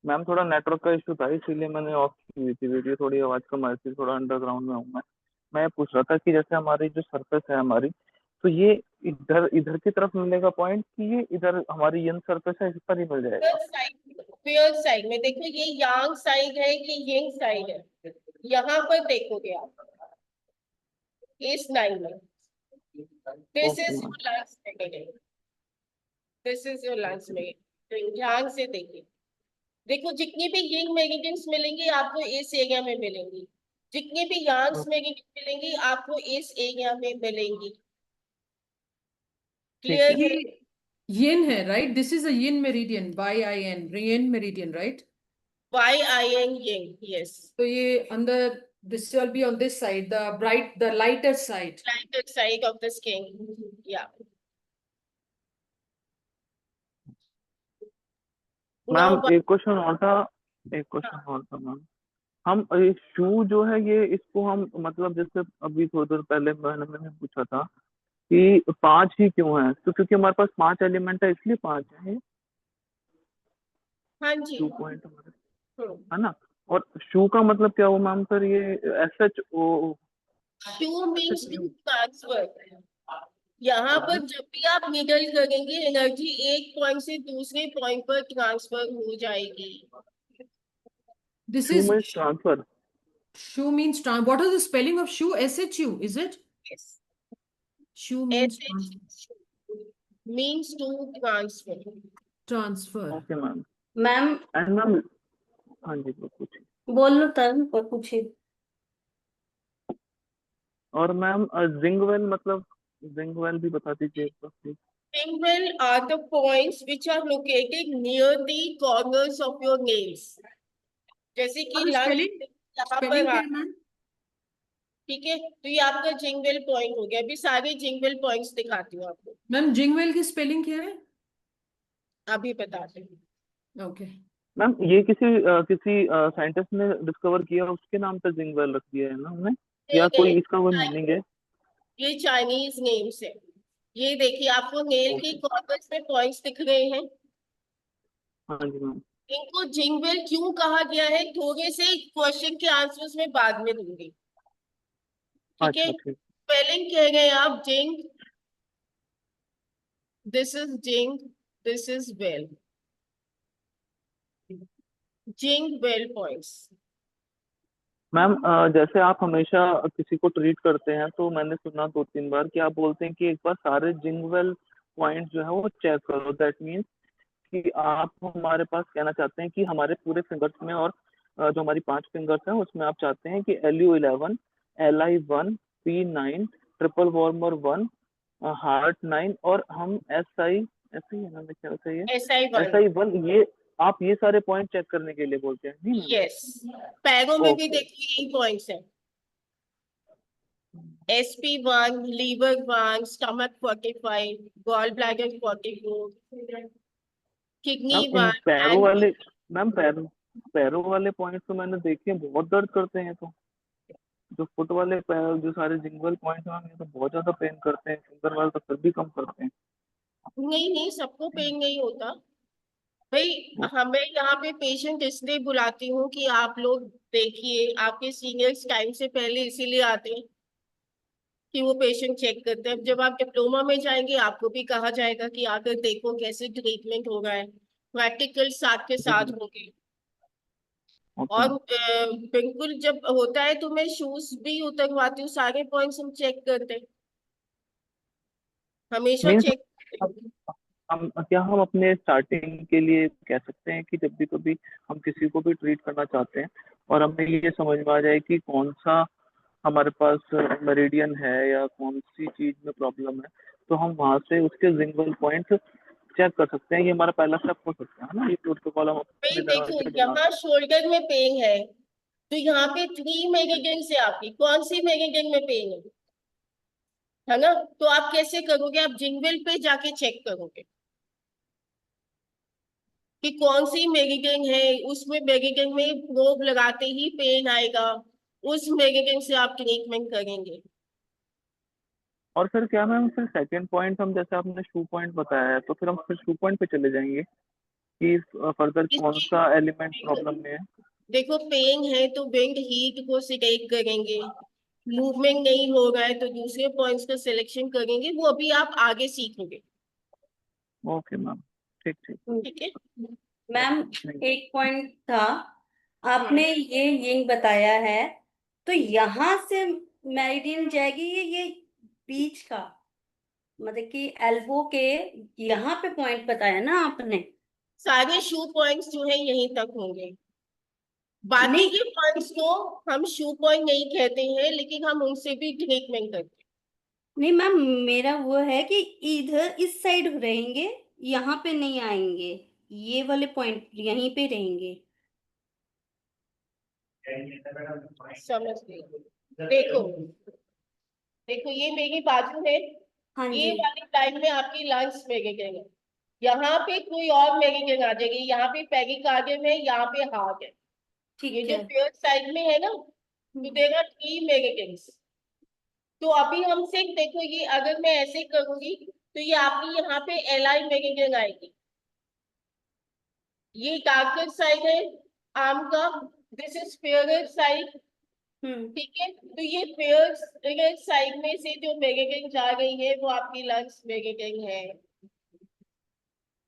S4: मैम थोड़ा नेटवर्क का इशू था इसीलिए मैंने ऑफ की हुई थी वीडियो, थोड़ी आवाज कम आ रही थी, थोड़ा अंडरग्राउंड में हूँ मैं। मैं ये पूछ रहा था कि जैसे हमारी जो सरफेस है हमारी, तो ये इधर इधर की तरफ मिलेगा पॉइंट कि ये इधर हमारी यंग सरफेस है इस पर ही मिल जाएगा?
S1: प्योर साइड में देखो, ये यांग साइड है कि यिंग साइड है, यहाँ पर देखोगे आप इस लाइन में, this
S4: okay
S1: is
S4: ma'am.
S1: Your last meridian, this is your last meridian. ध्यान से देखिए, देखो जितनी भी यिंग मेरिडियंस मिलेंगी आपको इस एरिया में मिलेंगी, जितनी भी यांग्स मेरिडियन मिलेंगी आपको इस एरिया में मिलेंगी।
S4: ठीक
S1: क्लियर
S4: है।
S1: है?
S3: ये yin है, right? This is a yin meridian, yin, yin meridian, right?
S1: YIN ying, yes,
S3: तो ये अंदर, this will be on this side, the lighter side.
S1: lighter side of the skin, yeah.
S4: Ma'am
S1: Now
S4: एक question और था, ma'am. हम शू जो है ये इसको हम मतलब जैसे अभी थोड़ी देर पहले मैंने पूछा था कि 5 ही क्यों है, तो क्योंकि हमारे पास 5 एलिमेंट है इसलिए 5 है,
S1: हाँ जी,
S4: 2 पॉइंट हमारे,
S1: हम्म।
S4: है ना? और शू का मतलब क्या हुआ मैम फिर, ये SHO?
S1: To means to transfer. यहाँ पर जब भी आप निडल करेंगे एनर्जी एक पॉइंट से दूसरे पॉइंट पर ट्रांसफर हो जाएगी।
S3: This
S4: shoe
S3: is
S4: means transfer.
S3: shu means what is the spelling of shu? SHU, is it?
S1: Yes.
S3: Shu means
S1: SH means to transfer.
S3: transfer.
S4: Okay ma'am.
S2: Ma'am
S4: and ma'am, हाँ जी वो पूछिए।
S2: बोल लो तब और पूछिए।
S4: और मैम जिंगवेल मतलब, जिंगवेल भी बता दीजिए एक बार please.
S1: Finger are the points which are located near the corners of your nails. जैसे कि
S3: और
S1: लाल
S3: spelling?
S1: यहाँ
S3: Spelling
S1: पर
S3: क्या है मैम?
S1: ठीक है, तो ये आपका जिंगवेल पॉइंट हो गया। अभी सारे जिंगवेल पॉइंट्स दिखाती हूँ आपको,
S3: मैम जिंगवेल की स्पेलिंग क्या है?
S1: अभी बताते हैं।
S3: ओके।
S4: मैम ये किसी साइंटिस्ट ने डिस्कवर किया उसके नाम पे जिंगवेल रख दिया है ना हमने, या कोई इसका कोई मीनिंग है?
S1: ये चाइनीज नेम्स है। ये देखिए आपको नेल के कॉर्नर्स में पॉइंट्स दिख रहे हैं,
S4: हाँ जी मैम।
S1: इनको जिंगवेल क्यों कहा गया है थोड़े से क्वेश्चन के आंसर्स में बाद में दूंगी, ठीक है?
S4: अच्छा ठीक।
S1: स्पेलिंग कह रहे हैं आप jing, this is jing, this is well, jing well points.
S4: Ma'am जैसे आप हमेशा किसी को ट्रीट करते हैं तो मैंने सुना 2-3 बार कि आप बोलते हैं कि एक बार सारे जिंगवेल पॉइंट जो है वो चेक करो, दैट मीन्स कि आप हमारे पास कहना चाहते हैं कि हमारे पूरे फिंगर्स में, और जो हमारी 5 फिंगर्स हैं उसमें आप चाहते हैं कि LU11, LI1, P9, triple warmer 1, heart 9, और हम SI, ऐसे ही है ना मेरे ख्याल से ये
S1: SI1,
S4: SI1, ये आप ये सारे पॉइंट चेक करने के लिए बोलते हैं नहीं मैम?
S1: यस। पैरों में भी
S4: ओके।
S1: देखिए यही पॉइंट्स हैं, SP1, liver 1, stomach 45, gall bladder 44, kidney
S4: ma'am इन
S1: 1
S4: पैरों
S1: एंड
S4: वाले, मैम पैरों वाले पॉइंट तो मैंने देखे हैं बहुत दर्द करते हैं, तो जो फुट वाले पैर, जो सारे जिंगल पॉइंट हैं मैम, ये तो बहुत ज्यादा पेन करते हैं, फिंगर वाले तो फिर भी कम करते हैं।
S1: नहीं नहीं, सबको पेन नहीं होता भाई। हमें यहाँ पे पेशेंट इसलिए बुलाती हूँ कि आप लोग देखिए, आपके सीनियर्स टाइम से पहले इसीलिए आते हैं कि वो पेशेंट चेक करते हैं। जब आप डिप्लोमा में जाएंगे आपको भी कहा जाएगा कि आकर देखो कैसे ट्रीटमेंट हो रहा है, प्रैक्टिकल साथ के
S4: जी
S1: साथ
S4: जी।
S1: होंगे।
S4: ओके।
S1: और बिल्कुल जब होता है तो मैं शूज भी उतरवाती हूँ, सारे पॉइंट्स हम चेक करते हैं, हमेशा
S4: मीन्स
S1: चेक।
S4: हम अपने स्टार्टिंग के लिए कह सकते हैं कि जब भी कभी हम किसी को भी ट्रीट करना चाहते हैं और हमें ये समझ में आ जाए कि कौन सा हमारे पास मेरिडियन है या कौन सी चीज में प्रॉब्लम है, तो हम वहां से उसके जिंगल पॉइंट चेक कर सकते हैं। ये हमारा पहला स्टेप हो सकता है ना, ये प्रोटोकॉल हम
S1: भाई
S4: अपनी तरह
S1: देखो,
S4: से बना
S1: यहाँ
S4: सकते
S1: शोल्डर में पेन है तो यहाँ पे 3 मेगाडेन से आपकी कौन सी मेगाडेन में पेन है ना? तो आप कैसे करोगे? आप जिंगल पे जाके चेक करोगे कि कौन सी मेगाडेन है, उसमें मेगाडेन में प्रोब लगाते ही पेन आएगा, उस मेगाडेन से आप ट्रीटमेंट करेंगे।
S4: हैं। और फिर क्या मैम, फिर सेकंड पॉइंट हम, जैसे आपने शू पॉइंट बताया है, तो फिर हम फिर शू पॉइंट पे चले जाएंगे कि फर्दर कौन
S1: इसकी
S4: सा एलिमेंट प्रॉब्लम में है।
S1: देखो पेन है तो विंड हीट को सिलेक्ट करेंगे, मूवमेंट नहीं हो रहा है तो दूसरे पॉइंट्स का सिलेक्शन करेंगे, वो अभी आप आगे सीखोगे।
S4: ओके मैम, ठीक ठीक।
S1: ठीक है।
S2: मैम
S4: Thank
S2: एक पॉइंट था, आपने ये यंग बताया है, तो यहाँ से मेरिडियन जाएगी ये बीच का, मतलब कि एल्बो के यहाँ पे पॉइंट बताया ना आपने।
S1: सारे शू पॉइंट्स जो है यहीं तक होंगे। बाकी
S2: नहीं
S1: के पॉइंट्स को हम शू पॉइंट नहीं कहते हैं, लेकिन हम उनसे भी ट्रीटमेंट करते हैं।
S2: नहीं मैम, मेरा वो है कि इधर इस साइड रहेंगे, यहाँ पे नहीं आएंगे, ये वाले पॉइंट यहीं पे रहेंगे।
S1: समझ गई। देखो देखो, ये मेरी बाजू है,
S2: हाँ
S1: ये
S2: जी,
S1: वाली लाइन में आपकी लंग्स मेरिडियन है। यहाँ पे कोई और मेरिडियन आ जाएगी, यहाँ पे पेरिकार्डियम है, यहाँ पे हार्ट है। ये
S2: ठीक
S1: जो
S2: है।
S1: पेयर साइड में है ना, तो देगा 3 मेरिडियंस। तो अभी हम सिर्फ देखो, ये अगर मैं ऐसे करूंगी तो ये आपकी यहाँ पे एलाई मेरिडियन आएगी। ये डार्कर साइड है आर्म का, दिस इज फेयर साइड।
S2: हम्म।
S1: ठीक है, तो ये फेयर साइड में से जो मेरिडियन जा रही है वो आपकी लंग्स मेरिडियन है।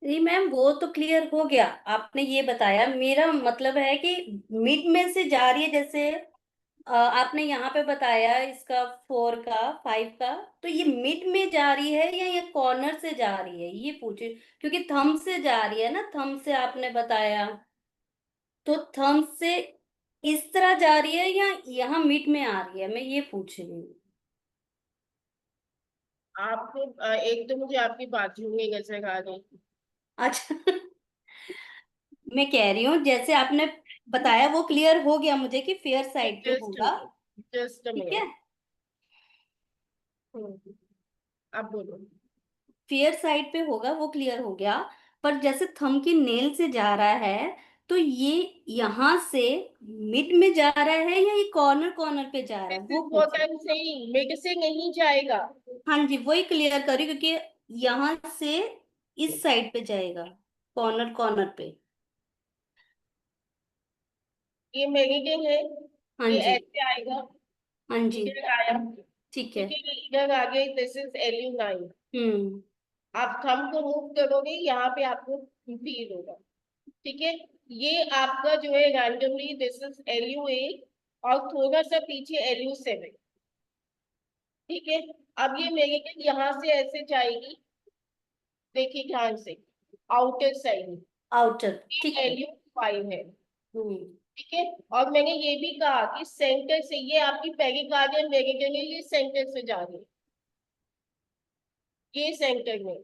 S2: नहीं मैम, वो तो क्लियर हो गया, आपने ये बताया, मेरा मतलब है कि मिड में से जा रही है, जैसे आपने यहाँ पे बताया इसका 4 का 5 का, तो ये मिड में जा रही है या ये कॉर्नर से जा रही है, ये पूछे, क्योंकि थंब से जा रही है ना, थंब से आपने बताया, तो थंब से इस तरह जा रही है या यहाँ मिड में आ रही है, मैं ये पूछ रही हूँ।
S1: आपको एक तो मुझे आपकी बाजू में नजर आ गई।
S2: अच्छा मैं कह रही हूँ जैसे आपने बताया वो क्लियर हो गया मुझे कि फेयर साइड पे
S1: जस्ट
S2: होगा।
S1: जस्ट
S2: ठीक है,
S1: अब बोलो।
S2: फेयर साइड पे होगा वो क्लियर हो गया, पर जैसे थंब की नेल से जा रहा है, तो ये यहाँ से मिड में जा रहा है या ये कॉर्नर कॉर्नर पे जा रहा है,
S1: दिस
S2: वो
S1: इज व्हाट
S2: पूछे।
S1: आई एम सेइंग, मिड से नहीं जाएगा।
S2: हाँ जी, वही क्लियर करी, क्योंकि यहाँ से इस साइड पे जाएगा, कॉर्नर कॉर्नर पे।
S1: ये मेरिडियन है,
S2: हाँ
S1: ये
S2: जी।
S1: ऐसे आएगा,
S2: हाँ जी।
S1: इधर आया।
S2: ठीक है।
S1: ठीक है, ये इधर आ गया, दिस इज LU9।
S2: हम्म।
S1: आप थंब को मूव करोगे, यहाँ पे आपको फील होगा। ठीक है, ये आपका जो है रैंडमली दिस इज LU8 और थोड़ा सा पीछे LU7। ठीक है, अब ये मेरिडियन यहाँ से ऐसे जाएगी, देखिए ध्यान से, आउटर साइड।
S2: आउटर, ठीक
S1: ये
S2: है।
S1: LU5 है।
S2: हम्म।
S1: ठीक है, और मैंने ये भी कहा कि सेंटर से, ये आपकी पेरिकार्डियम मेरिडियन है, ये सेंटर से जा रही है, ये सेंटर में।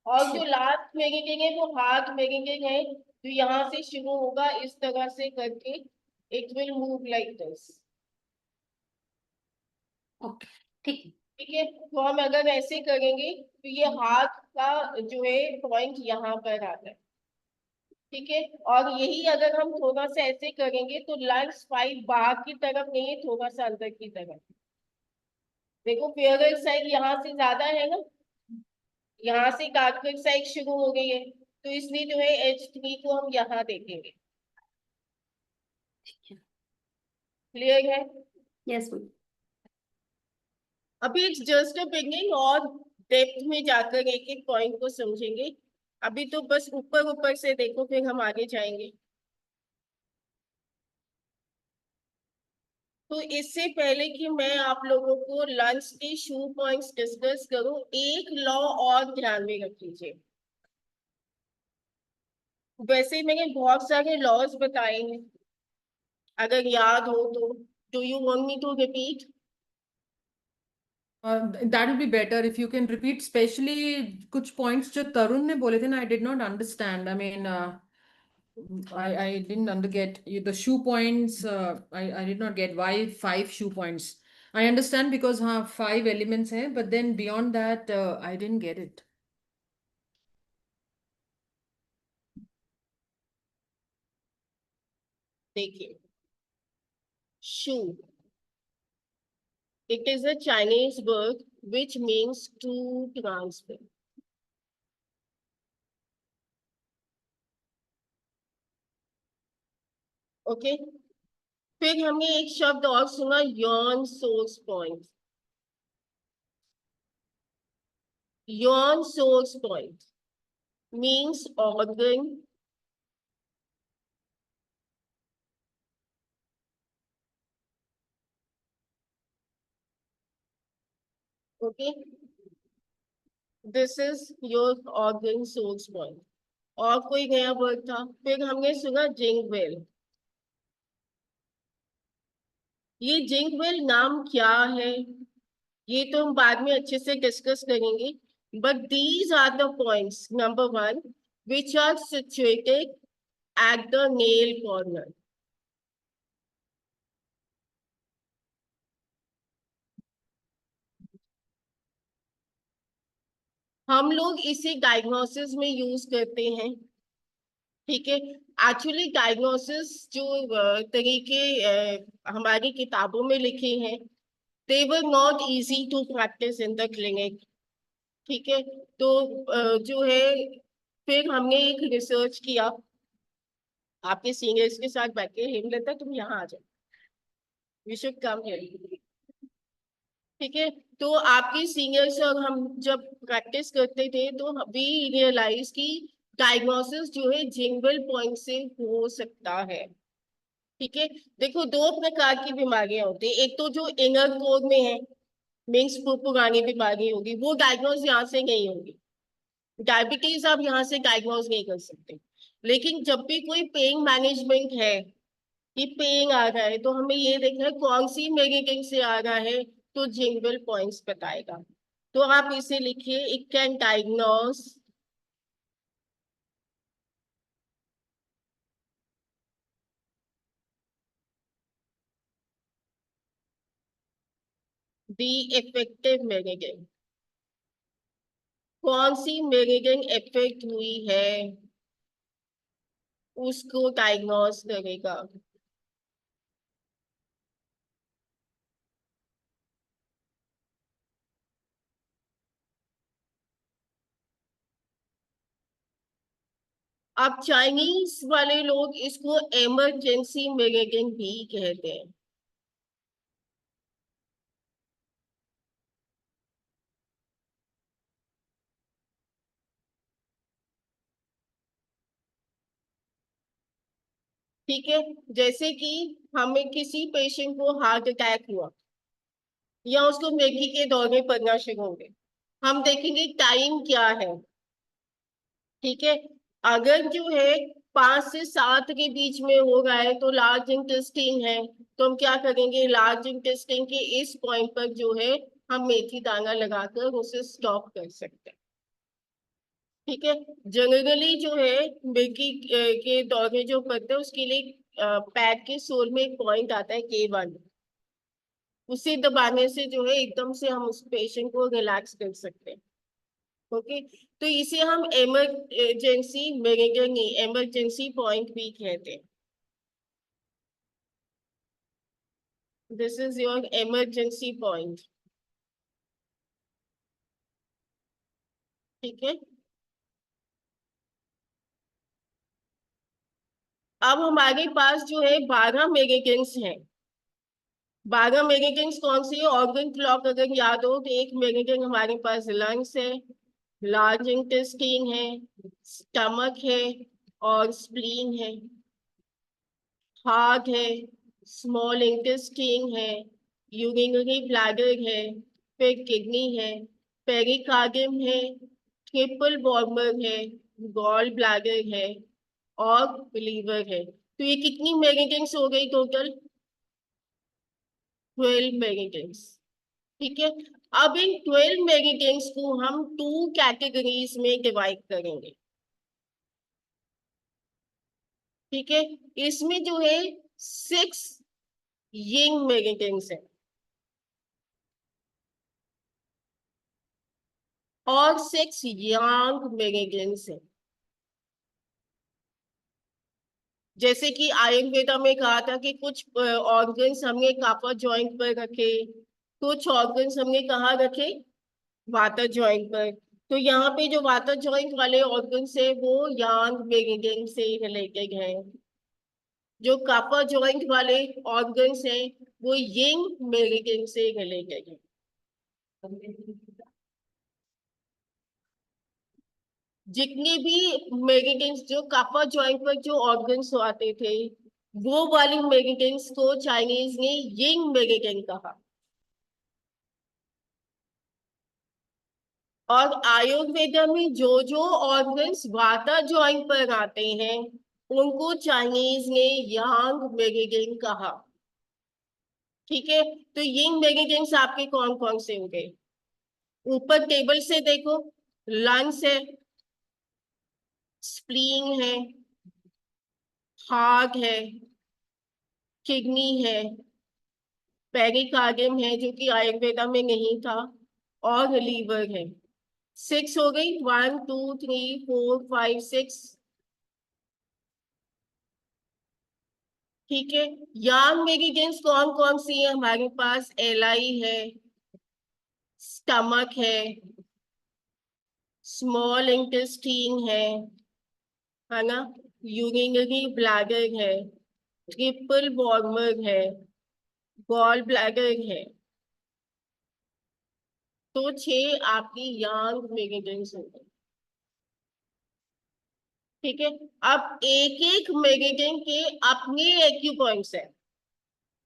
S1: और जो
S2: ठीक।
S1: लास्ट मेरिडियन है वो हार्ट मेरिडियन है, तो यहाँ से शुरू होगा इस तरह से करके, it will move like this.
S2: Okay, ठीक है।
S1: ठीक है, तो हम अगर ऐसे करेंगे तो ये हाथ का जो है पॉइंट यहाँ पर आता है। ठीक है, और यही अगर हम थोड़ा सा ऐसे करेंगे तो लंग्स 5 बाहर की तरफ नहीं है, थोड़ा सा अंदर की तरफ। देखो फेयरवेल साइड यहाँ से ज्यादा है ना, यहाँ से कार्पेट साइड शुरू हो गई है, तो इसलिए जो है H3 को हम यहाँ देखेंगे। क्लियर है?
S2: Yes ma'am.
S1: अभी इट्स जस्ट अ बिगिनिंग, और डेप्थ में जाकर एक एक पॉइंट को समझेंगे। अभी तो बस ऊपर ऊपर से देखो, फिर हम आगे जाएंगे। तो इससे पहले कि मैं आप लोगों को लंच के शू पॉइंट्स डिस्कस करूं, एक लॉ और ध्यान में रख लीजिए। वैसे मैंने बहुत सारे लॉज बताए हैं, अगर याद हो तो do you want me to repeat?
S3: That will be better if you can repeat, especially कुछ points जो तरुण ने बोले थे ना, I did not understand. I mean, I didn't get the shoe points. I did not get why 5 shoe points. I understand because हाँ 5 elements हैं, but then beyond that I didn't get it.
S1: देखिए, शू, it is a Chinese word which means to transfer. Okay, फिर हमने एक शब्द और सुना, Yon source point. Yon source point means organ okay, this is your organ source point. और कोई नया वर्ड था? फिर हमने सुना जिंक वेल। ये जिंक वेल नाम क्या है ये तो हम बाद में अच्छे से डिस्कस करेंगे, but these are the points, number 1 which are situated at the nail corner. हम लोग इसे डायग्नोसिस में यूज करते हैं, ठीक है। एक्चुअली डायग्नोसिस जो तरीके हमारी किताबों में लिखे हैं, they were not easy to practice in the clinic, ठीक है। तो जो है, फिर हमने एक रिसर्च किया आपके सीनियर्स के साथ बैठ के, हेमलता तुम यहाँ आ जाओ, वी शुड कम हियर, ठीक है। तो आपके सीनियर्स और हम जब प्रैक्टिस करते थे तो वी रियलाइज की डायग्नोसिस जो है जिंगल पॉइंट से हो सकता है, ठीक है। देखो, दो प्रकार की बीमारियां होती है, एक तो जो इनर कोर में है, मीन्स पुरानी बीमारी होगी, वो डायग्नोज यहाँ से नहीं होगी। डायबिटीज आप यहाँ से डायग्नोज नहीं कर सकते, लेकिन जब भी कोई पेन मैनेजमेंट है कि पेन आ रहा है, तो हमें ये देखना है कौन सी मेडिकेशन से आ रहा है, तो जिंगल पॉइंट्स बताएगा। तो आप इसे लिखिए, it can diagnose the effective medication. कौन सी मेडिकेशन इफेक्ट हुई है उसको डायग्नोज करेगा। अब चाइनीज वाले लोग इसको इमरजेंसी मेडिकेशन भी कहते हैं, ठीक है। जैसे कि हमें किसी पेशेंट को हार्ट अटैक हुआ या उसको मृत्यु के दौरे पड़ना शुरू हो गए, हम देखेंगे टाइम क्या है, ठीक है। अगर जो है 5 से 7 के बीच में हो रहा है तो लार्ज इंटेस्टाइन है, तो हम क्या करेंगे, लार्ज इंटेस्टाइन के इस पॉइंट पर जो है हम मेथी दाना लगाकर उसे स्टॉप कर सकते हैं, ठीक है। जनरली जो है मृत्यु के दौरे जो पड़ते हैं उसके लिए पैर के सोल में एक पॉइंट आता है K1, उसे दबाने से जो है एकदम से हम उस पेशेंट को रिलैक्स कर सकते हैं, ओके। तो इसे हम इमरजेंसी मेडिकेशन नहीं, इमरजेंसी पॉइंट भी कहते हैं। This is your emergency point, ठीक है। अब हमारे पास जो है 12 मेडिकेशंस हैं। 12 मेडिकेशंस कौन सी है? ऑर्गन क्लॉक अगर याद हो तो एक मेडिकेशन हमारे पास लंग्स है, लार्ज इंटेस्टाइन है, स्टमक है और स्प्लीन है, हार्ट है, स्मॉल इंटेस्टाइन है, यूरिनरी ब्लैडर है, फिर किडनी है, पेरिकार्डियम है, ट्रिपल बॉर्बर है, गॉल ब्लैडर है और लीवर है। तो ये कितनी मेडिकेशंस हो गई टोटल? 12 मेडिकेशंस, ठीक है। अब इन 12 मेडिकेशंस को हम 2 कैटेगरीज में डिवाइड करेंगे, ठीक है। इसमें जो है 6 यिंग मेडिकेशंस है और 6 यांग मेडिकेशंस है। जैसे कि आयुर्वेदा में कहा था कि कुछ ऑर्गन्स हमने काफा जॉइंट पर रखे, कुछ ऑर्गन्स हमने कहाँ रखे, वाता जॉइंट पर। तो यहाँ पे जो वाता जॉइंट वाले ऑर्गन्स है वो यांग मेरिडियन से रिलेटेड है, जो कापा जॉइंट वाले ऑर्गन्स हैं वो यिंग मेरिडियन से रिलेटेड है। जितने भी मेरिडियंस जो कापा जॉइंट पर जो ऑर्गन्स आते थे वो वाली मेरिडियंस को चाइनीज ने यिंग मेरिडियन कहा। और आयुर्वेदा में जो ऑर्गन्स वाता जॉइंट पर आते हैं उनको चाइनीज ने यांग मेरिडियन कहा। ठीक है, तो यिंग मेरिडियंस आपके कौन कौन से हो गए? ऊपर टेबल से देखो, लंग्स है, स्प्लीन है, हार्ट है, किडनी है, पेरिकार्डियम है जो कि आयुर्वेदा में नहीं था, और लीवर है। 6 हो गई, 1 2 3 4 5 6। ठीक है, यांग मेरिडियंस कौन कौन सी है हमारे पास? एलाई है, स्टमक है, स्मॉल इंटेस्टीन है ना, यूरिनरी ब्लैडर है, ट्रिपल वॉर्मर है, गॉल ब्लैडर है। तो 6 आपकी यांग मेरिडियंस हो गए। ठीक है, अब एक एक मेरिडियन के अपने एक्यूपॉइंट्स है।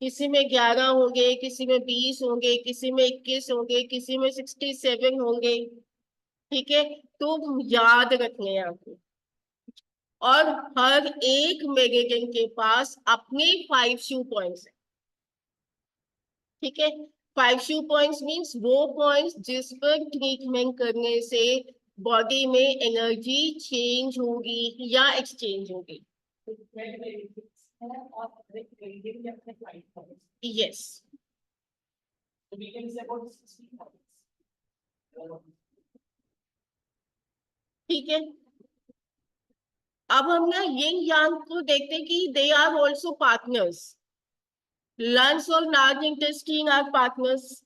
S1: किसी में 11 होंगे, किसी में 20 होंगे, किसी में 21 होंगे, किसी में 67 होंगे। ठीक है, तो याद रखने हैं आपको। और हर एक मेरिडियन के पास अपने 5 शू पॉइंट्स है। ठीक है, 5 शू पॉइंट्स मीन्स वो पॉइंट्स जिस पर ट्रीटमेंट करने से बॉडी में एनर्जी चेंज होगी या एक्सचेंज होगी। यस, ठीक है। अब हम ना यिंग यांग को देखते हैं कि they are also partners. Lungs और large intestine are partners.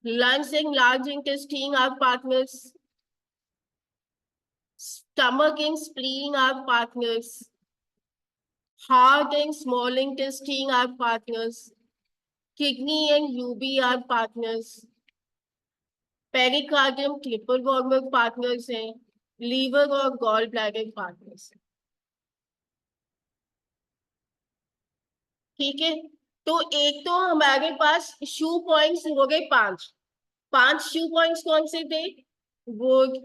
S1: Lungs and large intestine are partners. Stomach and spleen are partners. Heart and small intestine are partners. Kidney and UB are partners. Pericardium, triple wormer partners हैं. Liver और gall bladder partners हैं. ठीक है, तो एक तो हमारे पास शू points हो गए 5। 5 शू पॉइंट्स कौन से थे? Would,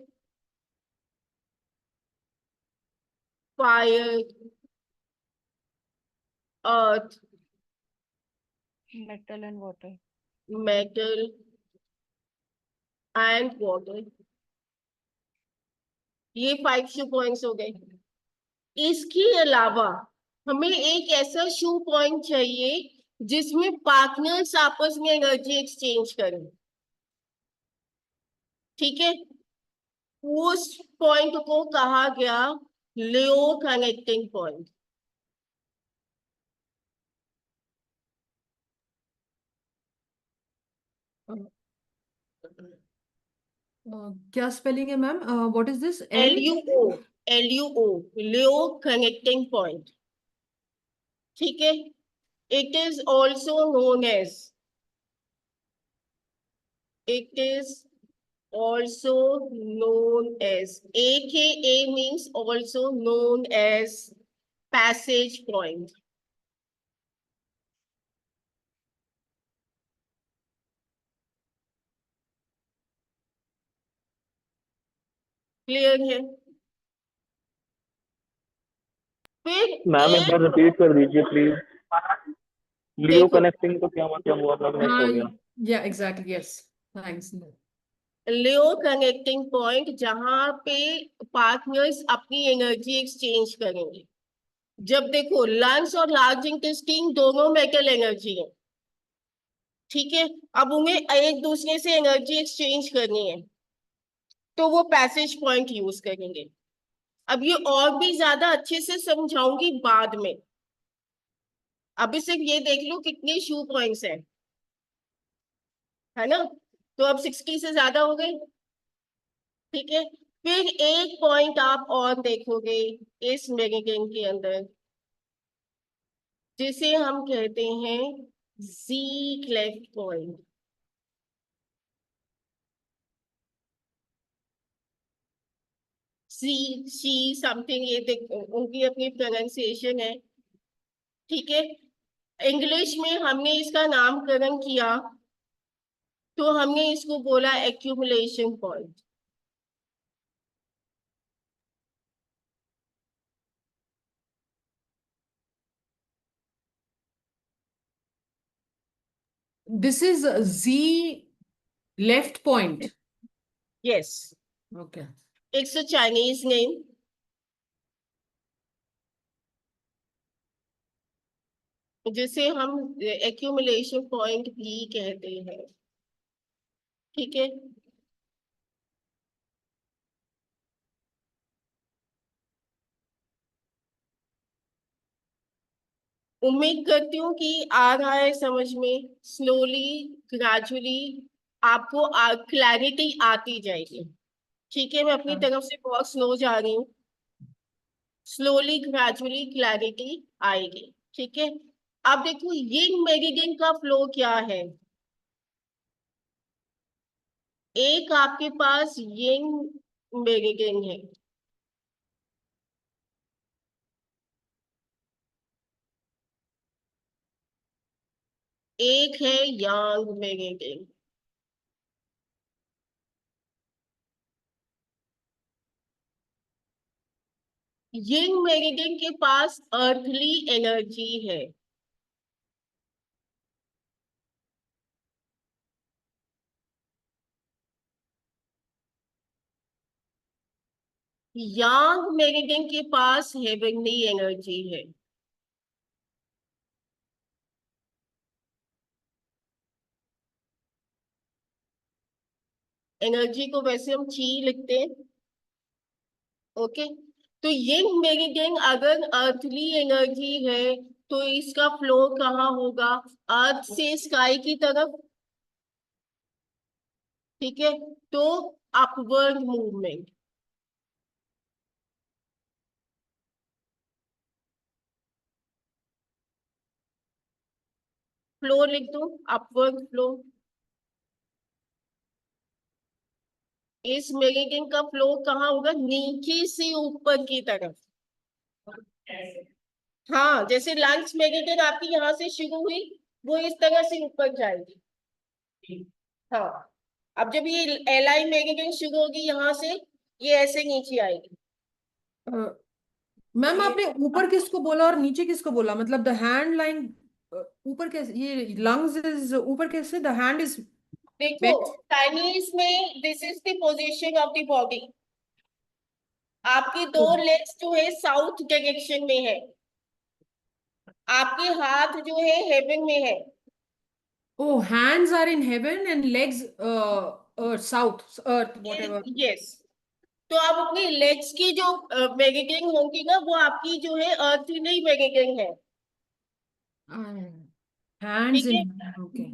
S1: fire, earth,
S5: metal and water.
S1: metal and water. ये 5 शू पॉइंट्स हो गए। इसके अलावा हमें एक ऐसा शू पॉइंट चाहिए जिसमें पार्टनर्स आपस में एनर्जी एक्सचेंज करें। ठीक है, उस पॉइंट को कहा गया लियो कनेक्टिंग पॉइंट।
S3: क्या स्पेलिंग है ma'am? What is this?
S1: LUO, LUO, luo connecting point. ठीक है, it is also known as, it is also known as, AKA means also known as passage point. Clear है? फिर
S4: ma'am एक
S1: एक
S4: बार repeat कर दीजिए प्लीज। लियो
S1: देखो,
S4: कनेक्टिंग तो क्या मतलब हुआ? मैं मिस हो गया।
S3: Yeah, exactly. Yes. Thanks.
S1: लियो कनेक्टिंग पॉइंट जहां पे पार्टनर्स अपनी एनर्जी एक्सचेंज करेंगे। जब देखो लंग्स और लार्ज इंटेस्टाइन दोनों मेटल एनर्जी है। ठीक है, अब उन्हें एक दूसरे से एनर्जी एक्सचेंज करनी है तो वो पैसेज पॉइंट यूज करेंगे। अब ये और भी ज्यादा अच्छे से समझाऊंगी बाद में, अभी सिर्फ ये देख लो कितने शू पॉइंट्स हैं, है ना? तो अब 60 से ज्यादा हो गए। ठीक है, फिर एक पॉइंट आप और देखोगे इस मेरिडियन के अंदर, जिसे हम कहते हैं जी क्लेफ्ट पॉइंट। सी समथिंग, ये देख उनकी अपनी प्रोनाउंसिएशन है, ठीक है। इंग्लिश में हमने इसका नामकरण किया तो हमने इसको बोला accumulation point.
S3: This is Z left point.
S1: Yes,
S3: Okay.
S1: It's a Chinese name, जिसे हम एक्यूमुलेशन पॉइंट भी कहते हैं, ठीक है। उम्मीद करती हूँ कि आ रहा है समझ में, स्लोली ग्रेजुअली आपको क्लैरिटी आती जाएगी, ठीक है। मैं अपनी तरफ से बहुत स्लो जा रही हूँ, स्लोली ग्रेजुअली क्लैरिटी आएगी, ठीक है। अब देखो यिंग मेरिडियन का फ्लो क्या है। एक आपके पास यिंग मेरिडियन है, एक है यांग मेरिडियन। यिंग मेरिडियन के पास अर्थली एनर्जी है, यांग मेरिडियन के पास हेवनली एनर्जी है। एनर्जी को वैसे हम ची लिखते हैं, ओके। तो यिंग मेरिडियन अगर अर्थली एनर्जी है तो इसका फ्लो कहाँ होगा, अर्थ से स्काई की तरफ, ठीक है। तो अपवर्ड मूवमेंट, फ्लो लिख दो, अपवर्ड फ्लो। इस मेरिडियन का फ्लो कहाँ होगा, नीचे से ऊपर की तरफ। हाँ, जैसे लंच मेरिडियन आपकी यहाँ से शुरू हुई, वो इस तरह से ऊपर जाएगी। हाँ, अब जब ये एल आई मेरिडियन शुरू होगी यहाँ से, ये ऐसे नीचे आएगी।
S3: मैम आपने ऊपर किसको बोला और नीचे किसको बोला, मतलब द हैंड लाइन ऊपर कैसे, ये लंग्स इज ऊपर कैसे, द हैंड इज
S1: देखो चाइनीज में this is the position of the body, आपकी दो लेग्स जो है साउथ डायरेक्शन में है, आपके हाथ जो है हेवन में है।
S3: oh hands are in heaven and legs south earth whatever.
S1: Yes, तो आप अपनी लेग्स की जो मेरिडियन होंगी ना, वो आपकी जो है अर्थली मेरिडियन है,
S3: Hands
S1: ठीक है।
S3: in heaven, okay.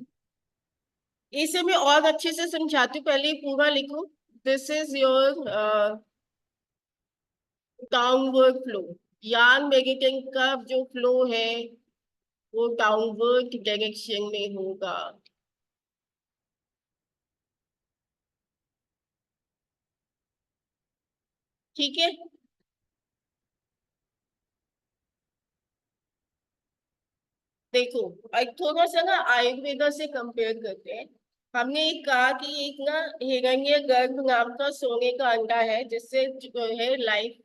S1: इसे मैं और अच्छे से समझाती हूँ, पहले पूरा लिखो। This is your downward flow, Yang meridian का जो फ्लो है वो डाउनवर्ड डायरेक्शन में होगा, ठीक है। देखो एक थोड़ा सा ना आयुर्वेदा से कंपेयर करते हैं। हमने एक कहा कि एक ना हिरण्य गर्भ नाम का सोने का अंडा है, जिससे जो है लाइफ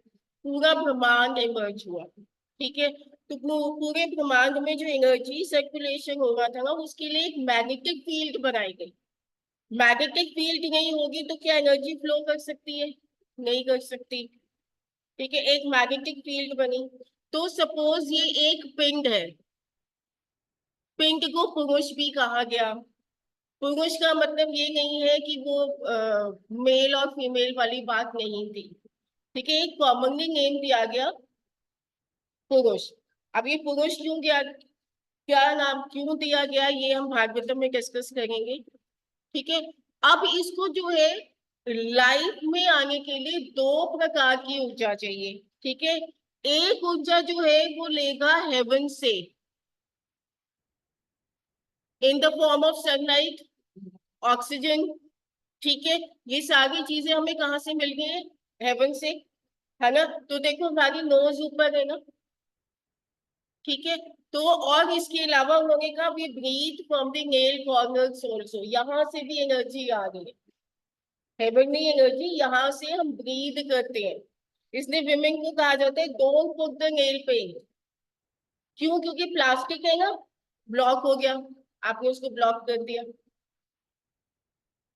S1: पूरा ब्रह्मांड इमर्ज हुआ, ठीक है। तो पूरे ब्रह्मांड में जो एनर्जी सर्कुलेशन हो रहा था ना, उसके लिए एक मैग्नेटिक फील्ड बनाई गई। मैग्नेटिक फील्ड नहीं होगी तो क्या एनर्जी फ्लो कर सकती है, नहीं कर सकती, ठीक है। एक मैग्नेटिक फील्ड बनी, तो सपोज ये एक पिंड है, पिंड को पुरुष भी कहा गया। पुरुष का मतलब ये नहीं है कि वो मेल और फीमेल वाली बात नहीं थी, ठीक है। एक कॉमनली नेम दिया गया पुरुष। अब ये पुरुष क्यों गया, क्या नाम क्यों दिया गया, ये हम भागवतम में डिस्कस करेंगे, ठीक है। अब इसको जो है लाइफ में आने के लिए दो प्रकार की ऊर्जा चाहिए, ठीक है। एक ऊर्जा जो है वो लेगा हेवन से, in the form of sunlight, oxygen, ठीक है। ये सारी चीजें हमें कहाँ से मिल गई है? हेवन से, है ना। तो देखो हमारी नोज ऊपर है ना, ठीक है। तो और इसके अलावा उन्होंने कहा we breathe from the nail corners also, यहाँ से भी एनर्जी आ रही है, हेवनली एनर्जी यहाँ से हम ब्रीथ करते हैं। इसलिए विमेन को कहा जाता है don't put the nail paint. क्यों? क्योंकि प्लास्टिक है ना, ब्लॉक हो गया, आपने उसको ब्लॉक कर दिया।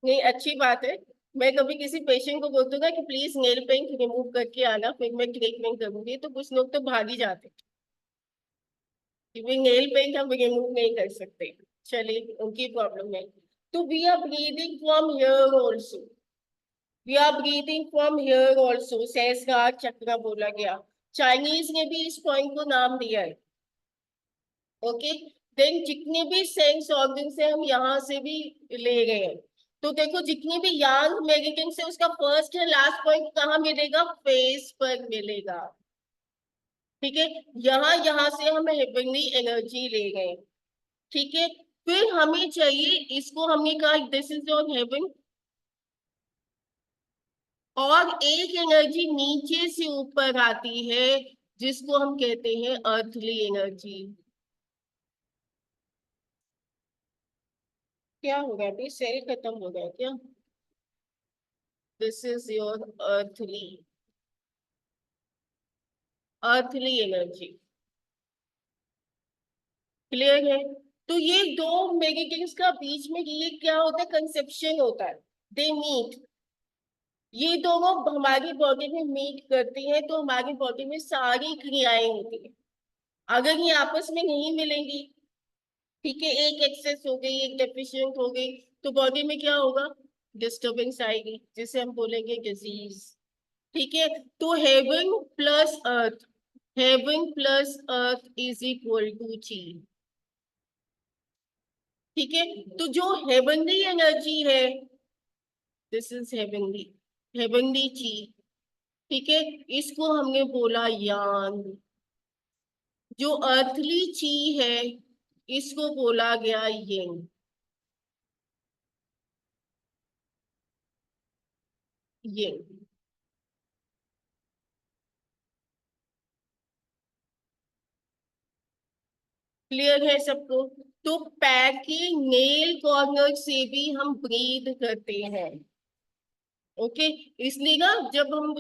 S1: नहीं, अच्छी बात है। मैं कभी किसी पेशेंट को बोलती हूँ ना कि प्लीज नेल पेंट रिमूव करके आना, फिर मैं ट्रीटमेंट करूंगी, तो कुछ लोग तो भाग ही जाते हैं कि नेल पेंट हम रिमूव नहीं कर सकते। चलिए, उनकी प्रॉब्लम है। तो we are breathing from here also, we are breathing from here also, Sahasrara chakra बोला गया। चाइनीज ने भी इस पॉइंट को नाम दिया है। ओके, देन जितने भी सेंस ऑर्गन से हम यहाँ से भी ले गए हैं, तो देखो जितने भी यांग मेरिडियन से उसका फर्स्ट है लास्ट पॉइंट कहाँ मिलेगा? फेस पर मिलेगा, ठीक है। यहाँ से हम हेवनली एनर्जी ले गए, ठीक है। फिर हमें चाहिए, इसको हमने कहा दिस इज योर हेवन, और एक एनर्जी नीचे से ऊपर आती है जिसको हम कहते हैं अर्थली एनर्जी। क्या हो गया अभी? सेल खत्म हो गया क्या? This is your earthly energy, clear है। तो ये दो मेगाकिंग्स का बीच में ये क्या होता है? कंसेप्शन होता है, दे मीट, ये दोनों हमारी बॉडी में मीट करती हैं, तो हमारी बॉडी में सारी क्रियाएं होती है। अगर ये आपस में नहीं मिलेंगी, ठीक है, एक एक्सेस हो गई, एक डेफिशिएंट हो गई, तो बॉडी में क्या होगा? डिस्टर्बेंस आएगी, जिसे हम बोलेंगे डिजीज, ठीक है। तो heaven plus earth is equal to chi, ठीक है। तो जो हेवनली एनर्जी है, दिस इज हेवनली ची, ठीक है। इसको हमने बोला यान। जो अर्थली ची है, इसको बोला गया यिंग, यिंग, क्लियर है सबको? तो पैर के नेल कॉर्नर से भी हम ब्रीथ करते हैं, ओके। इसलिए ना जब हम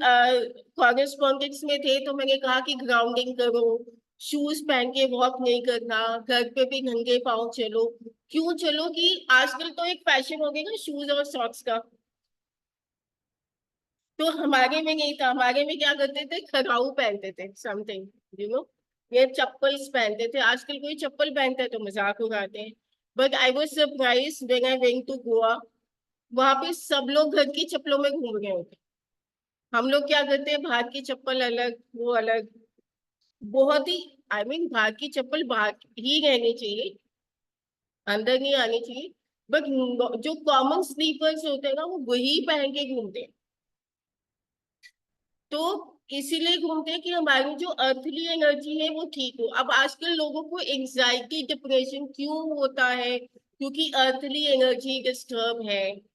S1: कॉरेस्पॉन्डेंस में थे तो मैंने कहा कि ग्राउंडिंग करो, शूज पहन के वॉक नहीं करना, घर पे भी नंगे पाँव चलो। क्यों चलो? कि आजकल तो एक फैशन हो गया ना शूज और सॉक्स का, तो हमारे में नहीं था। हमारे में क्या करते थे? खड़ाऊ पहनते थे, समथिंग यू नो, ये चप्पल्स पहनते थे। आजकल कोई चप्पल पहनता है तो मजाक उड़ाते हैं। But I was surprise when I went to Goa, वहां पे सब लोग घर की चप्पलों में घूम रहे होते। हम लोग क्या करते हैं? बाहर की चप्पल अलग, वो अलग, बहुत ही बाहर की चप्पल बाहर ही रहनी चाहिए, अंदर नहीं आनी चाहिए। बट जो कॉमन स्लीपर्स होते हैं ना, वो वही पहन के घूमते हैं। तो इसीलिए घूमते हैं कि हमारी जो अर्थली एनर्जी है वो ठीक हो। अब आजकल लोगों को एंजाइटी डिप्रेशन क्यों होता है? क्योंकि अर्थली एनर्जी डिस्टर्ब है।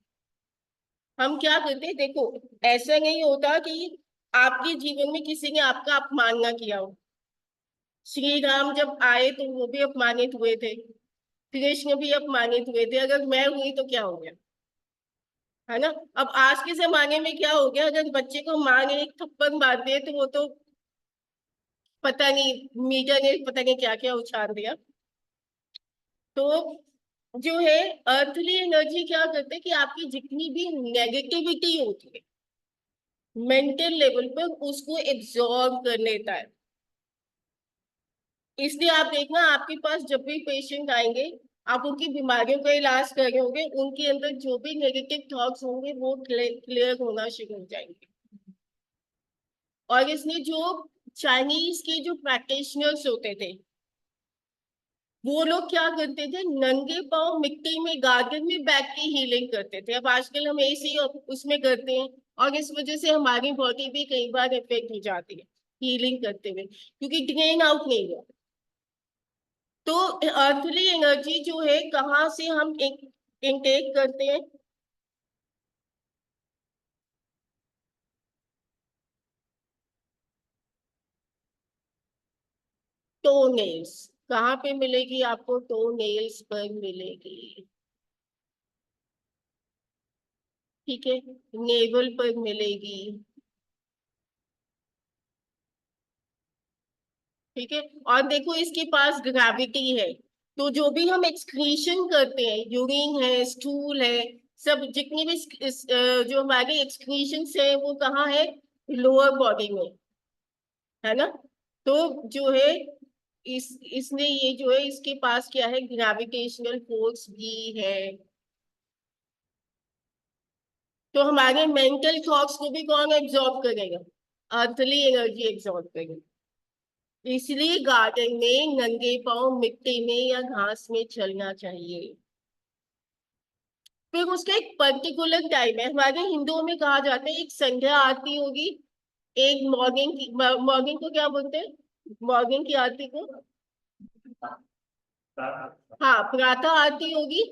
S1: हम क्या करते हैं? देखो, ऐसा नहीं होता कि आपके जीवन में किसी ने आपका अपमान ना किया हो। श्री राम जब आए तो वो भी अपमानित हुए थे, कृष्ण भी अपमानित हुए थे, अगर मैं हुई तो क्या हो गया, है ना। अब आज के जमाने में क्या हो गया? अगर बच्चे को माँ ने एक थप्पड़ मार दिए तो वो तो पता नहीं मीडिया ने पता नहीं क्या क्या उछाल दिया। तो जो है अर्थली एनर्जी क्या करते हैं कि आपकी जितनी भी नेगेटिविटी होती है मेंटल लेवल पर, उसको एब्जॉर्ब कर लेता है। इसलिए आप देखना, आपके पास जब भी पेशेंट आएंगे, आप उनकी बीमारियों का इलाज कर रहे होंगे, उनके अंदर जो भी नेगेटिव थॉट्स होंगे वो क्लियर होना शुरू हो जाएंगे। और इसमें जो चाइनीज के जो प्रैक्टिशनर्स होते थे, वो लोग क्या करते थे, नंगे पांव मिट्टी में गार्डन में बैठ के हीलिंग करते थे। अब आजकल हम ऐसे ही उसमें करते हैं, और इस वजह से हमारी बॉडी भी कई बार इफेक्ट हो जाती है हीलिंग करते हुए, क्योंकि ड्रेन आउट नहीं हुआ। तो अर्थली एनर्जी जो है कहाँ से हम इनटेक करते हैं, टो नेल्स। कहाँ पे मिलेगी आपको, टो नेल्स पर मिलेगी, ठीक है, नेवल पर मिलेगी, ठीक है। और देखो इसके पास ग्रेविटी है, तो जो भी हम एक्सक्रीशन करते हैं, यूरिन है, स्टूल है, सब जितनी भी जो हमारे एक्सक्रीशन है वो कहाँ है, लोअर बॉडी में, है ना। तो जो है इसने ये जो है इसके पास क्या है, ग्रेविटेशनल फोर्स भी है। तो हमारे मेंटल थॉट्स को भी कौन एब्जॉर्ब करेगा, अर्थली एनर्जी एब्जॉर्ब करेगा। इसलिए गार्डन में नंगे पांव मिट्टी में या घास में चलना चाहिए। फिर उसका एक पर्टिकुलर टाइम है, हमारे हिंदुओं में कहा जाता है, एक संध्या आरती होगी, एक मॉर्निंग की, मॉर्निंग को क्या बोलते हैं, मॉर्निंग की आरती को, हाँ प्रातः आरती होगी,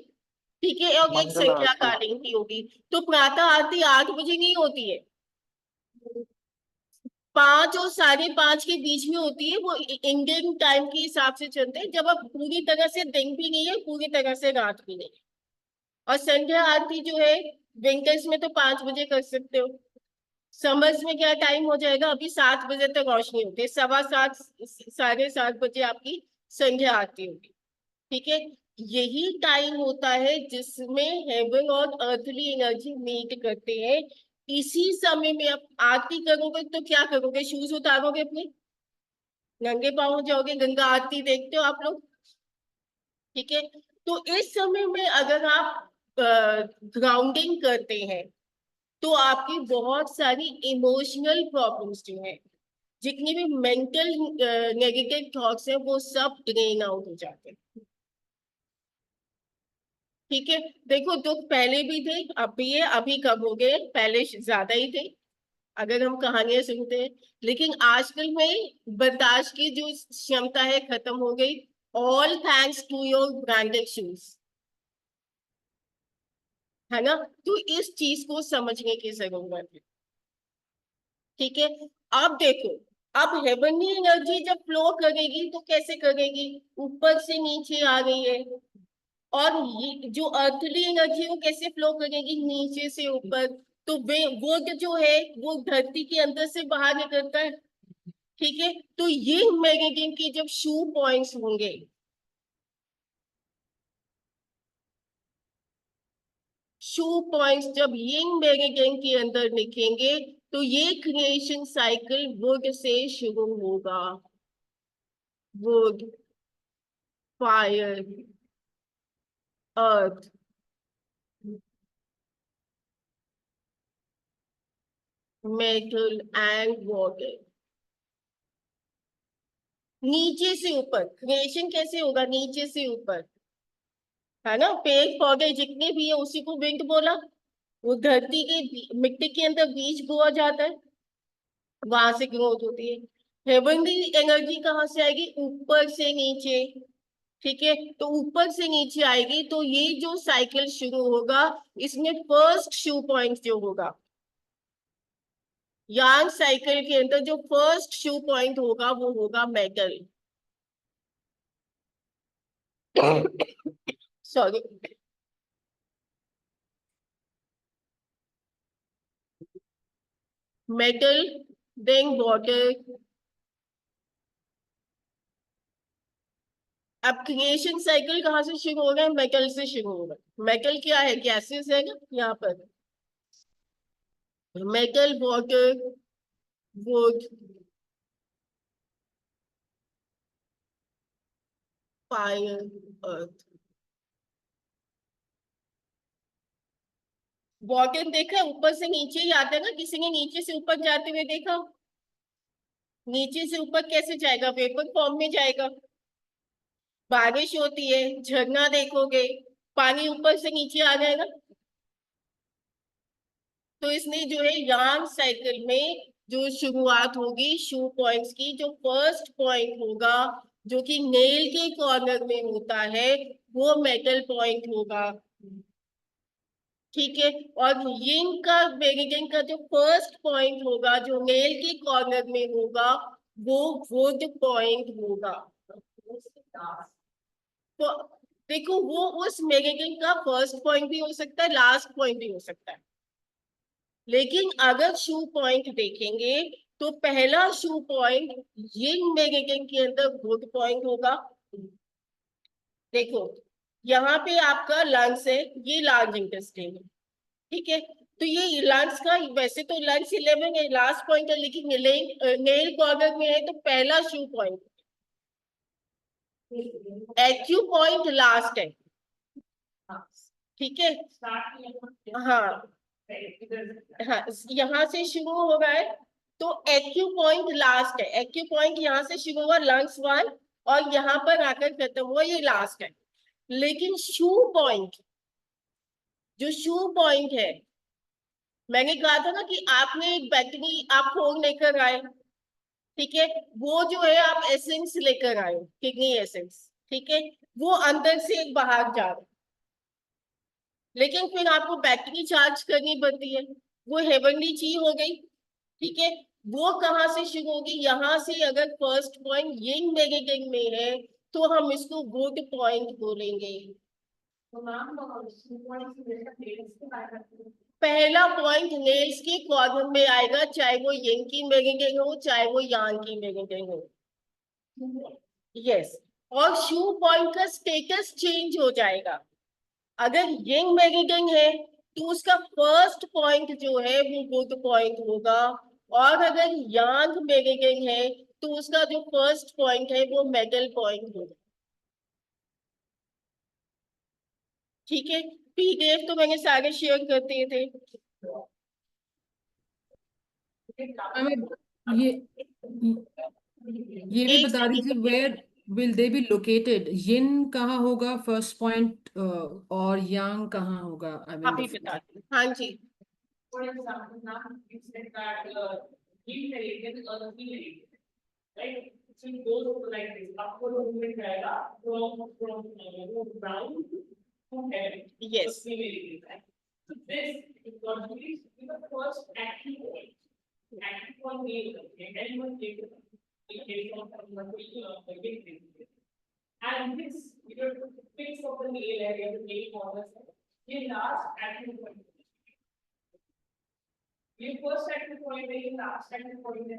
S1: ठीक है, और एक
S4: मंगल
S1: संध्या
S4: आरती।
S1: कालीन की होगी। तो प्रातः आरती 8 बजे नहीं होती है, 5 और 5:30 के बीच में होती है। वो इंडियन टाइम के हिसाब से चलते हैं, जब अब पूरी तरह से दिन भी नहीं है, पूरी तरह से रात भी नहीं है। और संध्या आरती जो है विंटर्स में तो 5 बजे कर सकते हो, समर्स में क्या टाइम हो जाएगा, अभी 7 बजे तक रोशनी होती है, 7:15 7:30 बजे आपकी संध्या आरती होगी, ठीक है। यही टाइम होता है जिसमें हेवन और अर्थली एनर्जी मीट करते हैं। इसी समय में आप आरती करोगे तो क्या करोगे, शूज उतारोगे अपने, नंगे पाँव हो जाओगे, गंगा आरती देखते हो आप लोग, ठीक है। तो इस समय में अगर आप ग्राउंडिंग करते हैं तो आपकी बहुत सारी इमोशनल प्रॉब्लम्स जो है, जितनी भी मेंटल नेगेटिव थॉट्स है, वो सब ड्रेन आउट हो जाते हैं, ठीक है। देखो दुख पहले भी थे, अब भी है, अभी कम हो गए, पहले ज्यादा ही थे अगर हम कहानियां सुनते हैं। लेकिन आजकल में बर्दाश्त की जो क्षमता है खत्म हो गई, all thanks to your branded shoes, है ना। तो इस चीज को समझने की जरूरत है, ठीक है। अब देखो, अब हेवनली एनर्जी जब फ्लो करेगी तो कैसे करेगी, ऊपर से नीचे आ रही है, और ये जो अर्थली एनर्जी वो कैसे फ्लो करेगी, नीचे से ऊपर। तो वे वो जो है वो धरती के अंदर से बाहर निकलता है, ठीक है। तो ये मेरिडियन के जब शू पॉइंट्स होंगे, शू पॉइंट्स जब यिंग मेरिडियन के अंदर निकलेंगे, तो ये क्रिएशन साइकिल वुड से शुरू होगा, would, fire, earth, metal and water. नीचे से ऊपर क्रिएशन कैसे होगा, नीचे से ऊपर, है ना। पेड़ पौधे जितने भी है उसी को विंड बोला, वो धरती के मिट्टी के अंदर बीज बोया जाता है, वहां से ग्रोथ होती है। हेवनली एनर्जी कहाँ से आएगी, ऊपर से नीचे, ठीक है। तो ऊपर से नीचे आएगी, तो ये जो साइकिल शुरू होगा, इसमें फर्स्ट शू पॉइंट जो होगा, यांग साइकिल के अंदर जो फर्स्ट शू पॉइंट होगा वो होगा metal, sorry, metal, then water. अब क्रिएशन साइकिल कहाँ से शुरू हो रहा है, मेटल से शुरू हो रहा है। मेटल क्या है, गैसेस है ना यहाँ पर, metal, water, would, fire, earth. Water देखा है, ऊपर से नीचे ही आता है ना, किसी ने नीचे से ऊपर जाते हुए देखा, नीचे से ऊपर कैसे जाएगा, वेपर फॉर्म में जाएगा, बारिश होती है, झरना देखोगे, पानी ऊपर से नीचे आ जाएगा। तो इसने जो है यांग साइकिल में जो शुरुआत होगी शू पॉइंट्स की, जो फर्स्ट पॉइंट होगा जो कि नेल के कॉर्नर में होता है, वो मेटल पॉइंट होगा। ठीक है। और यिंग का मेरिडियन का जो फर्स्ट पॉइंट होगा जो नेल के कॉर्नर में होगा, वो वुड पॉइंट होगा। तो देखो, वो उस मेरिडियन का फर्स्ट पॉइंट भी हो सकता है, लास्ट पॉइंट भी हो सकता है। लेकिन अगर शू पॉइंट देखेंगे तो पहला शू पॉइंट यिंग मेरिडियन के अंदर वुड पॉइंट होगा। देखो, यहाँ पे आपका लंग्स है, ये लार्ज इंटेस्टाइन है। ठीक है। तो ये लंग्स का, वैसे तो लंग्स 11 है, लास्ट पॉइंट है, लेकिन नेल कॉर्नर में है तो पहला शू पॉइंट। एक्यू पॉइंट लास्ट है। ठीक है। हाँ हाँ, यहाँ से शुरू हो रहा है तो एक्यू पॉइंट लास्ट है। एक्यू पॉइंट यहाँ से शुरू हुआ लंग्स 1 और यहाँ पर आकर खत्म हुआ, ये लास्ट है। लेकिन शू पॉइंट, जो शू पॉइंट है, मैंने कहा था ना कि आपने एक बैटरी आप फोन लेकर आए, ठीक है, वो जो है आप एसेंस लेकर आए, किडनी एसेंस, ठीक है, वो अंदर से एक बाहर जा रहा है, लेकिन फिर आपको बैटरी चार्ज करनी पड़ती है, वो हेवनली चीज हो गई। ठीक है। वो कहाँ से शुरू होगी, यहाँ से। अगर फर्स्ट पॉइंट यिंग मेरिडियन में है तो हम इसको वुड पॉइंट बोलेंगे। पहला पॉइंट नेल्स के कॉर्नर में आएगा, चाहे वो यिंग की मेरिडियन हो चाहे वो यांग की मेरिडियन हो। यस। और शू पॉइंट का स्टेटस चेंज हो जाएगा। अगर यिंग मेरिडियन है तो उसका फर्स्ट पॉइंट जो है वो वुड पॉइंट होगा, और अगर यांग मेरिडियन है तो उसका जो फर्स्ट पॉइंट है वो मेटल पॉइंट होगा। ठीक है। पीडीएफ तो मैंने सारे शेयर कर दिए थे।
S3: हमें ये भी
S1: एक
S3: बता दीजिए, where will they be located? Yin कहाँ होगा फर्स्ट पॉइंट, और यांग कहाँ होगा? आई मीन
S1: अभी बताती हूँ। हाँ जी।
S5: For example, now you said that yin meridian or the yin meridian, right? So it goes like this. Upward movement रहेगा from ground to heaven.
S1: Yes.
S5: So yin meridian, right? So this contributes to the first action point. Action point is anyone take the case of the yin meridian. And this, you have to fix of the nail area, the nail corners. ये last action point. ये first action point है, ये last action point है।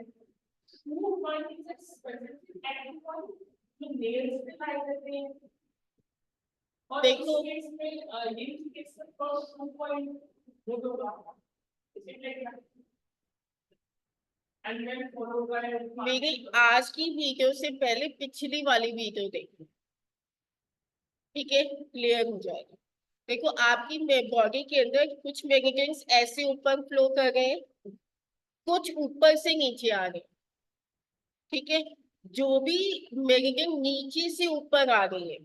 S5: Smooth point is a specific action point जो nails पे लगाए जाते हैं। और
S1: देखो,
S5: इस case में ये case का first smooth point वो दो होगा। Is it like that? And then followed by
S1: मेरी आज की वीडियो से पहले पिछली वाली वीडियो देखो, ठीक है, क्लियर हो जाएगा। देखो, आपकी बॉडी के अंदर कुछ मेरिडियंस ऐसे ऊपर फ्लो कर रहे हैं, कुछ ऊपर से नीचे आ रहे हैं। ठीक है। जो भी मेरिडियन नीचे से ऊपर आ रही है,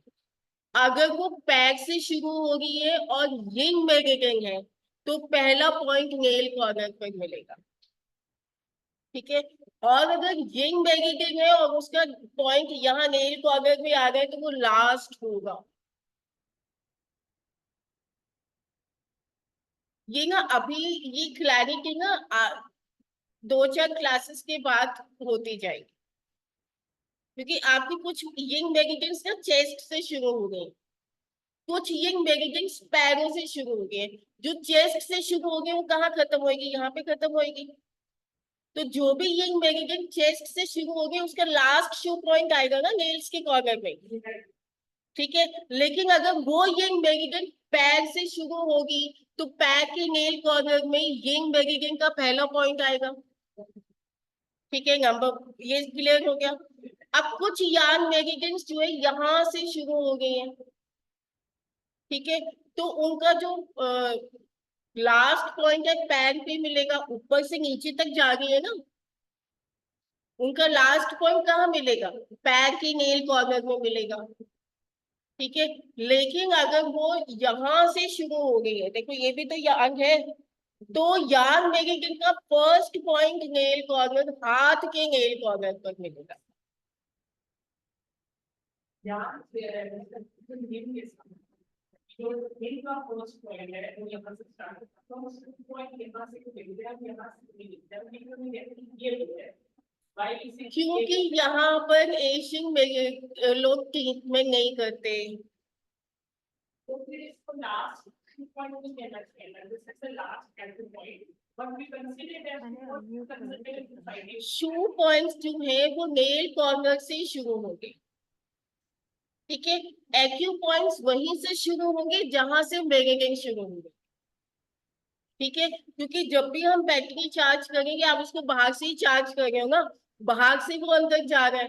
S1: अगर वो पैर से शुरू हो रही है और यिंग मेरिडियन है तो पहला पॉइंट नेल कॉर्नर पर मिलेगा। ठीक है। और अगर यिंग मेरिडियन है और उसका पॉइंट यहाँ नेल कॉर्नर में आ गया तो वो लास्ट होगा। ये ना अभी ये क्लैरिटी ना 2-4 क्लासेस के बाद होती जाएगी, क्योंकि आपकी कुछ यिंग मेरिडियंस ना चेस्ट से शुरू हो गए, कुछ यिंग मेरिडियंस पैरों से शुरू हो गए। जो चेस्ट से शुरू हो गए वो कहाँ खत्म होगी, यहाँ पे खत्म होगी। तो जो भी यिंग मेरिडियन चेस्ट से शुरू हो गए उसका लास्ट शू पॉइंट आएगा ना नेल्स के कॉर्नर में। ठीक है। लेकिन अगर वो यिंग मेरिडियन पैर से शुरू होगी तो पैर के नेल कॉर्नर में यिंग मेरिडियन का पहला पॉइंट आएगा। ठीक है, नंबर ये क्लियर हो गया। अब कुछ यांग मेरिडियंस जो है यहाँ से शुरू हो गए हैं, ठीक है, तो उनका जो लास्ट पॉइंट है पैर पे मिलेगा, ऊपर से नीचे तक जा रही है ना, उनका लास्ट पॉइंट कहाँ मिलेगा, पैर के नेल कॉर्नर में मिलेगा। ठीक है, लेकिन अगर वो यहाँ से शुरू हो गई है, देखो ये भी तो यांग है, तो यांग नेगेटिव का फर्स्ट पॉइंट नेल कॉर्नर, हाथ के नेल कॉर्नर पर मिलेगा।
S5: यहाँ से जो इनका फर्स्ट पॉइंट है वो यहाँ से स्टार्ट होता है, फर्स्ट पॉइंट यहाँ से को मिल गया, यहाँ से मिल गया, ये है भाई इसे
S1: क्योंकि यहाँ पर एशियन में लोग ट्रीटमेंट नहीं करते।
S5: तो फिर इसको लास्ट पॉइंट में कहना चाहिए, this is the last entry point, but we consider as
S1: shu points जो है वो नेल कॉर्नर से शुरू होंगे, ठीक है, एक्यू पॉइंट्स वहीं से शुरू होंगे जहां से मेरिडियन शुरू होंगे, ठीक है, क्योंकि जब भी हम बैटरी चार्ज करेंगे, आप उसको बाहर से ही चार्ज कर रहे हो ना, बाहर से वो अंदर जा रहा है।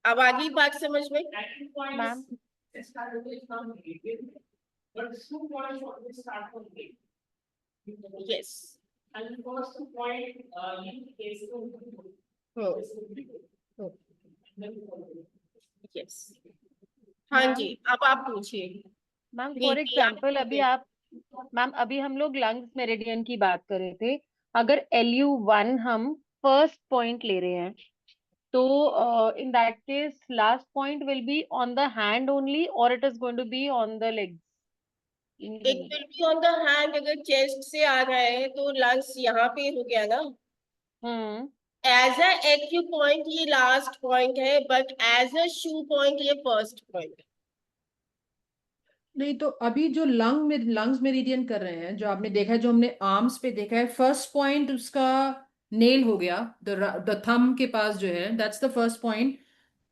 S1: अब आगे बात समझ में?
S5: एक्टिव पॉइंट्स स्टार्ट होते हैं from negative, but shoe points always start from negative.
S1: Yes,
S5: And the first point, you is
S1: yes, हाँ जी, अब आप पूछिए।
S6: मैम फॉर
S1: प्रीति,
S6: एग्जाम्पल
S1: आप
S6: अभी आप मैम अभी हम लोग लंग्स मेरिडियन की बात कर रहे थे, अगर LU1 हम फर्स्ट पॉइंट ले रहे हैं तो in that case last point will be on the hand only और it is going to be on the legs?
S1: It will be on the hand, अगर चेस्ट से आ रहा है तो लंग्स यहाँ पे हो गया ना। एज अ एक्यू पॉइंट ये लास्ट पॉइंट है, but as a shu point ये फर्स्ट पॉइंट है।
S3: नहीं तो अभी जो लंग्स मेरिडियन कर रहे हैं, जो आपने देखा है, जो हमने आर्म्स पे देखा है, फर्स्ट पॉइंट उसका नेल हो गया, द थंब के पास जो है, दैट्स द फर्स्ट पॉइंट,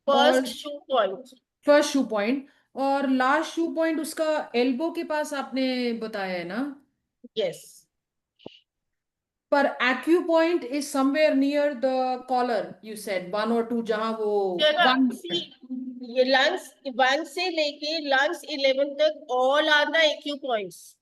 S3: और
S1: first shu point,
S3: first shu point, और लास्ट शू पॉइंट उसका एल्बो के पास आपने बताया है ना।
S1: यस,
S3: पर acupoint is somewhere near the collar, you said 1 और 2, जहां वो one
S1: ये लंग्स 1 से लेके लंग्स 11 तक all are the acupoints.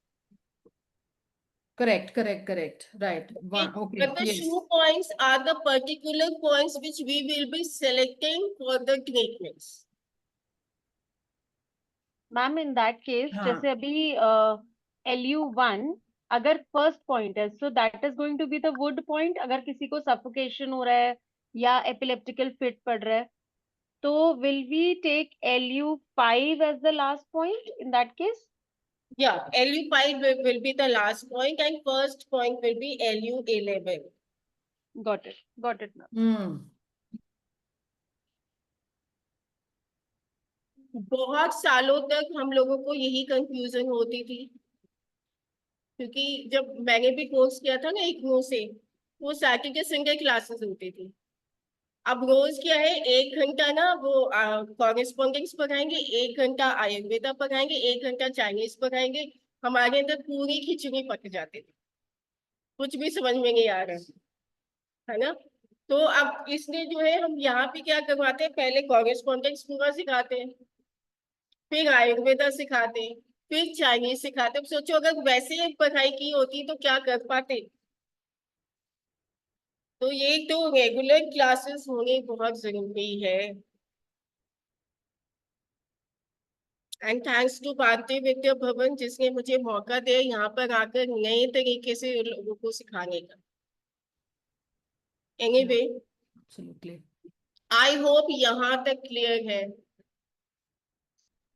S3: correct, right, okay,
S1: But the
S3: yes.
S1: shoe points are the particular points which we will be selecting for the treatments.
S6: Ma'am in that case
S3: हाँ.
S6: जैसे अभी LU1 अगर first point है, so that is going to be the wood point. अगर किसी को suffocation हो रहा है या एपिलेप्टिकल फिट पड़ रहा है, तो will we take LU5 as the last point in that case?
S1: Yeah, LU5 will be the last point and first point will be LU11.
S6: Got it ma'am.
S3: Hmm.
S1: बहुत सालों तक हम लोगों को यही कंफ्यूजन होती थी, क्योंकि जब मैंने भी कोर्स किया था ना इग्नू से, वो सैटरडे संडे क्लासेस होती थी। अब रोज क्या है, 1 घंटा ना वो कॉरेस्पॉन्डेंस पढ़ाएंगे, 1 घंटा आयुर्वेदा पढ़ाएंगे, 1 घंटा चाइनीज पढ़ाएंगे। हमारे अंदर पूरी खिचड़ी पक जाती थी, कुछ भी समझ में नहीं आ रहा है ना। तो अब इसलिए जो है हम यहाँ पे क्या करवाते हैं, पहले कॉरेस्पॉन्डेंस पूरा सिखाते हैं, फिर आयुर्वेदा सिखाते हैं, फिर चाइनीज सिखाते हैं। सोचो अगर वैसे पढ़ाई की होती तो क्या कर पाते। तो ये तो रेगुलर क्लासेस होने बहुत जरूरी है। And thanks to Bharatiya Vidya Bhavan जिसने मुझे मौका दिया यहाँ पर आकर नए तरीके से लोगों को सिखाने का। Anyway,
S3: Absolutely.
S1: आई होप यहाँ तक क्लियर है।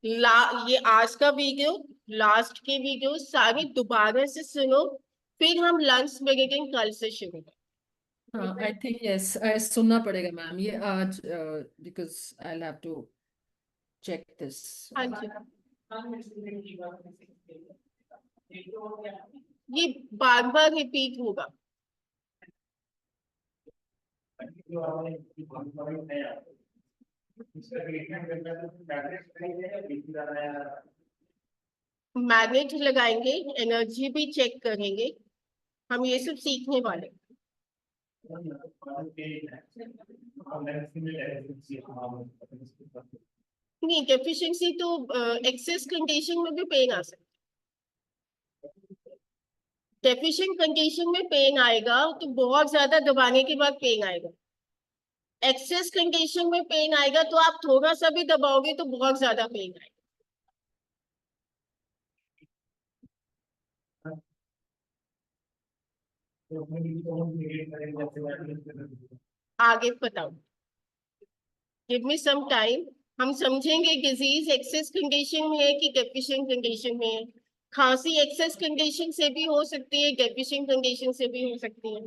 S1: ये आज का वीडियो, लास्ट के वीडियो सारे दोबारा से सुनो, फिर हम लंच मेरिडियन कल से शुरू करें।
S3: हाँ, I think yes, सुनना पड़ेगा मैम ये आज, because I'll have to check this.
S1: हाँ जी, ये बार बार रिपीट होगा। मैग्नेट लगाएंगे, एनर्जी भी चेक करेंगे, हम ये सब सीखने वाले। नहीं, डेफिशिएंसी तो एक्सेस कंडीशन में भी पेन आ सकता है। डेफिशिएंट कंडीशन में पेन आएगा तो बहुत ज्यादा दबाने के बाद पेन आएगा। एक्सेस कंडीशन में पेन आएगा तो आप थोड़ा सा भी दबाओगे तो बहुत ज्यादा पेन आएगा। आगे बताओ, गिव मी सम टाइम, हम समझेंगे डिजीज एक्सेस कंडीशन में है कि डेफिशिएंट कंडीशन में है। खांसी एक्सेस कंडीशन से भी हो सकती है, डेफिशिएंट कंडीशन से भी हो सकती है।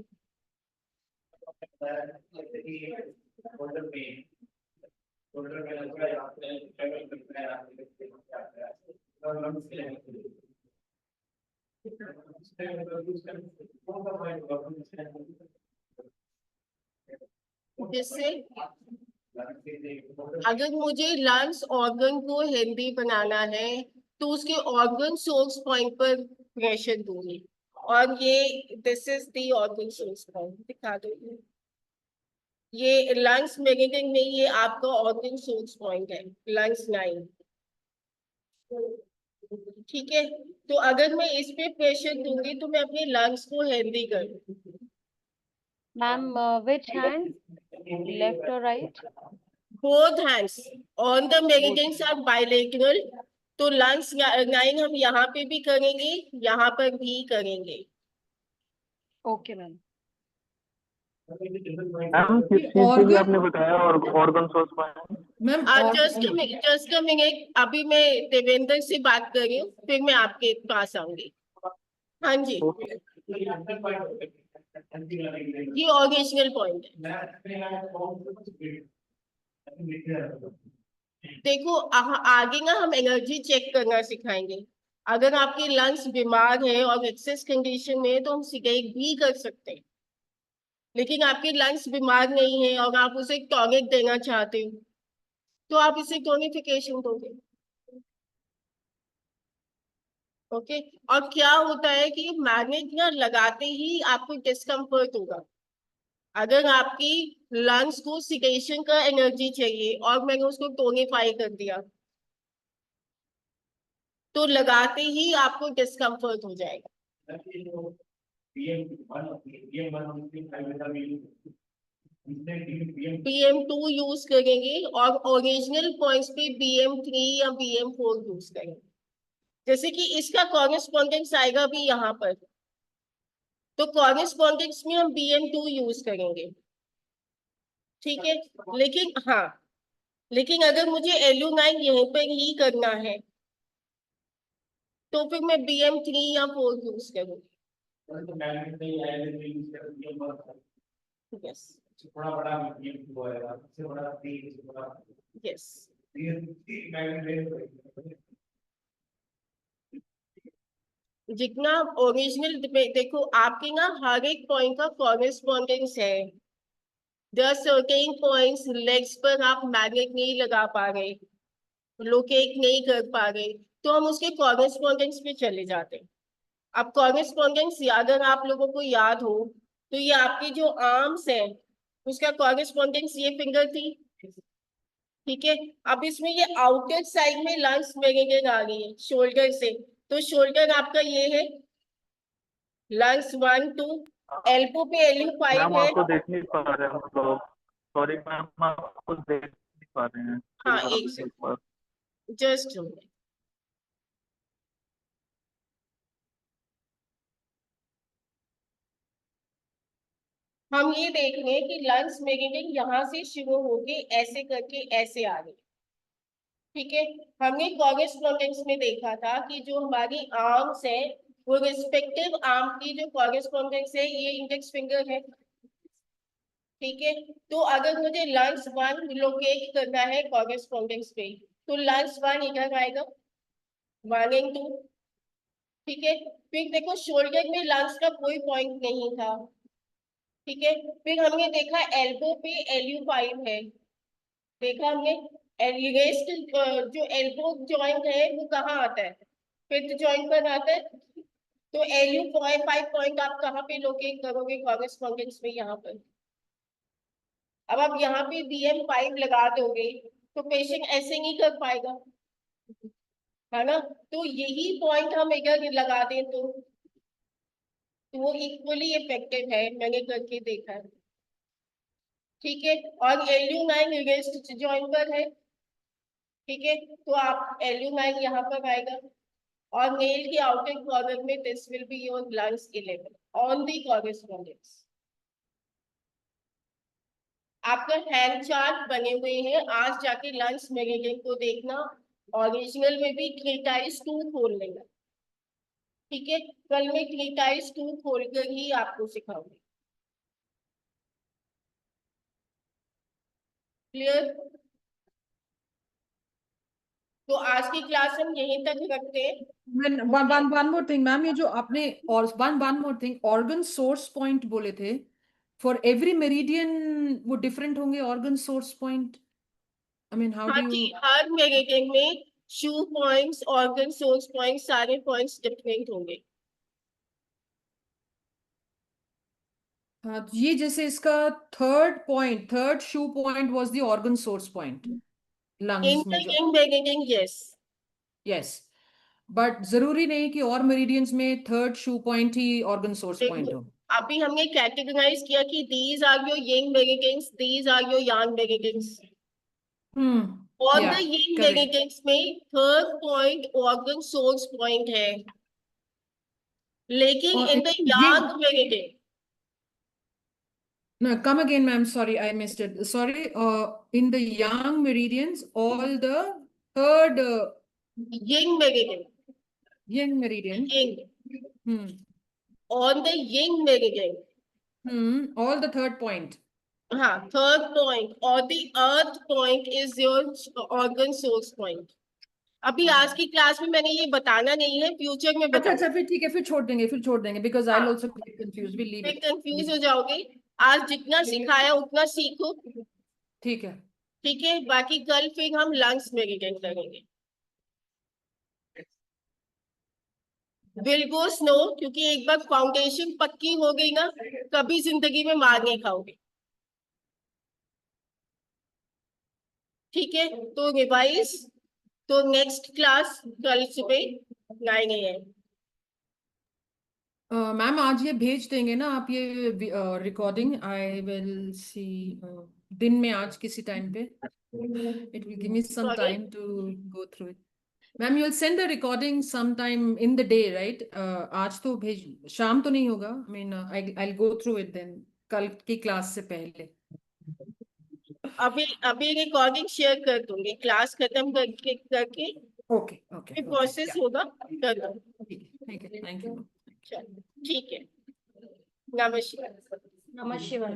S1: जिससे अगर मुझे लंग्स ऑर्गन को हेल्दी बनाना है तो उसके ऑर्गन सोर्स पॉइंट पर प्रेशर दूंगी, और ये this is the organ source point, दिखा दो ये लंग्स मैग्नेटिक में, ये आपका ऑर्गन सोर्स पॉइंट है लंग्स 9। ठीक है, तो अगर मैं इस पे प्रेशर दूंगी तो मैं अपने लंग्स को हेल्दी करूँ।
S6: Ma'am which hand, left or right?
S1: Both hands on the meridians are bilateral, तो लंग्स 9 हम यहाँ पे भी करेंगे, यहाँ पर भी करेंगे।
S6: Okay ma'am.
S4: मैम किस चीज के लिए
S3: ऑर्गन
S4: आपने बताया, और organ source point?
S3: Ma'am
S1: just a minute, अभी मैं देवेंद्र से बात कर रही हूँ, फिर मैं आपके पास आऊंगी। हाँ जी, ये ओरिजिनल पॉइंट है। देखो आगे ना हम एनर्जी चेक करना सिखाएंगे। अगर आपके लंग्स बीमार है और एक्सेस कंडीशन में है तो हम सिगरेट भी कर सकते हैं, लेकिन आपके लंग्स बीमार नहीं है और आप उसे टॉनिक देना चाहते हो तो आप इसे टोनिफिकेशन दोगे। ओके, और क्या होता है कि मैग्नेट ना लगाते ही आपको डिस्कम्फर्ट होगा। अगर आपकी लंग्स को सिकेशन का एनर्जी चाहिए और मैंने उसको टोनिफाई कर दिया तो लगाते ही आपको डिस्कम्फर्ट हो जाएगा। BM2 यूज करेंगे और ओरिजिनल पॉइंट्स पे BM3 या BM4 यूज करेंगे। जैसे कि इसका कॉरेस्पॉन्डेंस आएगा भी यहाँ पर, तो कॉरेस्पॉन्डेंस में हम BM2 यूज करेंगे। ठीक है, लेकिन हाँ, लेकिन अगर मुझे LU9 यहीं पर ही करना है तो फिर मैं BM3 या 4 यूज करूंगी। यस यस, जितना ओरिजिनल देखो आपके ना हर एक पॉइंट का कॉरेस्पॉन्डेंस है। There are certain points legs पर आप मैग्नेट नहीं लगा पा रहे, लोकेट नहीं कर पा रहे, तो हम उसके कॉरेस्पॉन्डेंस पे चले जाते हैं। अब कॉरेस्पॉन्डेंस अगर आप लोगों को याद हो तो ये आपकी जो आर्म्स है उसका कॉरेस्पॉन्डेंस ये फिंगर थी। ठीक है, अब इसमें ये आउटर साइड में लंग्स मैग्नेट आ रही है शोल्डर से, तो शोल्डर आपका ये है लंग्स 1 2, एल्बो पे LU5
S4: मैम
S1: है।
S4: आपको देख नहीं पा रहे हैं हम लोग, सॉरी मैम, आपको देख नहीं पा रहे हैं।
S1: हाँ एक सेकंड, जस्ट हम ये देख रहे हैं कि लंग्स मैग्नेटिक यहाँ से शुरू होके ऐसे करके ऐसे आ रही है। ठीक है, हमने कॉरेस्पॉन्डेंस में देखा था कि जो हमारी आर्म्स है वो रिस्पेक्टिव आर्म की जो कॉरेस्पॉन्डेंस है ये इंडेक्स फिंगर है। ठीक है, तो अगर मुझे लंग्स 1 लोकेट करना है कॉरेस्पॉन्डेंस पे तो लंग्स 1 इधर आएगा 1 and 2। ठीक है, फिर देखो शोल्डर में लंग्स का कोई पॉइंट नहीं था। ठीक है, फिर हमने देखा एल्बो पे LU5 है, देखा हमने रेस्ट जो एल्बो जॉइंट है वो कहाँ आता है, फिफ्थ जॉइंट पर आता है। तो LU5 पॉइंट आप कहाँ पे लोकेट करोगे कॉरेस्पॉन्डेंस में, यहाँ पर। अब आप यहाँ पे BM5 लगा दोगे तो पेशेंट ऐसे नहीं कर पाएगा, है ना, तो यही पॉइंट हम इधर लगा दें तो वो इक्वली इफेक्टिव है, मैंने करके देखा है। ठीक है, और Lu9 इरेज्ड जॉइन पर है, ठीक है, तो आप Lu9 यहाँ पर आएगा, और नेल के आउटर कॉर्नर में this will be your lungs 11 on the correspondence. आपका हैंड चार्ट बने हुए हैं, आज जाके लंग्स मेरिडियन को देखना, ओरिजिनल में भी क्रीटाइस 2 खोल लेना, ठीक है, कल मैं क्रीटाइस 2 खोल कर ही आपको सिखाऊंगी। क्लियर? तो आज की क्लास हम यहीं तक रखते हैं।
S3: one more thing, मैम, ये जो आपने और one more thing, organ source point बोले थे, for every meridian वो different होंगे organ source point? I mean, how
S1: हाँ
S3: do
S1: जी,
S3: you?
S1: हर मेरिडियन में shu points, organ source points, सारे पॉइंट्स डिफरेंट होंगे।
S3: हाँ, तो ये जैसे इसका third shoe point was the organ source point,
S1: in
S3: lungs में जो,
S1: इन मेरिडियन, यस।
S3: yes, but जरूरी नहीं कि और meridians में third shoe point ही organ source point हो।
S1: अभी हमने कैटेगराइज किया कि these are your yin meridans, these are your yang meridans। On
S3: Yeah,
S1: the yin
S3: correct.
S1: meridans में third point organ source point है, लेकिन
S3: और
S1: in the
S3: ये
S1: yang meridian,
S3: no, come again, ma'am. Sorry, I missed it. Sorry. In the yang meridians, all the third
S1: yin meridian,
S3: yin meridian.
S1: yin,
S3: Hmm.
S1: on the yin meridian,
S3: All the third point.
S1: हाँ, third point और the earth point is your organ source point। अभी आज की class में मैंने ये बताना नहीं है, फ्यूचर में
S3: अच्छा
S1: बताऊंगा,
S3: फिर ठीक है, फिर छोड़ देंगे because I'll
S1: हाँ,
S3: also get confused. We'll leave
S1: फिर
S3: it.
S1: कंफ्यूज हो जाओगे। आज जितना सिखाया उतना सीखो,
S3: ठीक है।
S1: ठीक है, बाकी कल फिर हम लंग्स मेडिटेट करेंगे। विल गो स्नो, क्योंकि एक बार फाउंडेशन पक्की हो गई ना, कभी जिंदगी में मार नहीं खाओगे, ठीक है। तो रिवाइज, तो नेक्स्ट क्लास कल सुबह 9 AM।
S3: मैम आज ये भेज देंगे ना आप ये रिकॉर्डिंग? आई विल सी दिन में आज किसी टाइम पे, it will give me some
S1: Sorry?
S3: Time to go through it. Ma'am you will send the recording some time in the day, right? आज तो भेज, शाम तो नहीं होगा। I mean I go through it then, कल की क्लास से पहले।
S1: अभी अभी रिकॉर्डिंग शेयर कर दूंगी, क्लास खत्म करके
S3: ओके ओके
S1: फिर प्रोसेस होगा, कर दूंगी।
S3: ठीक है, थैंक यू।
S1: चलो, ठीक है, नमस्कार।
S2: नमः शिवाय।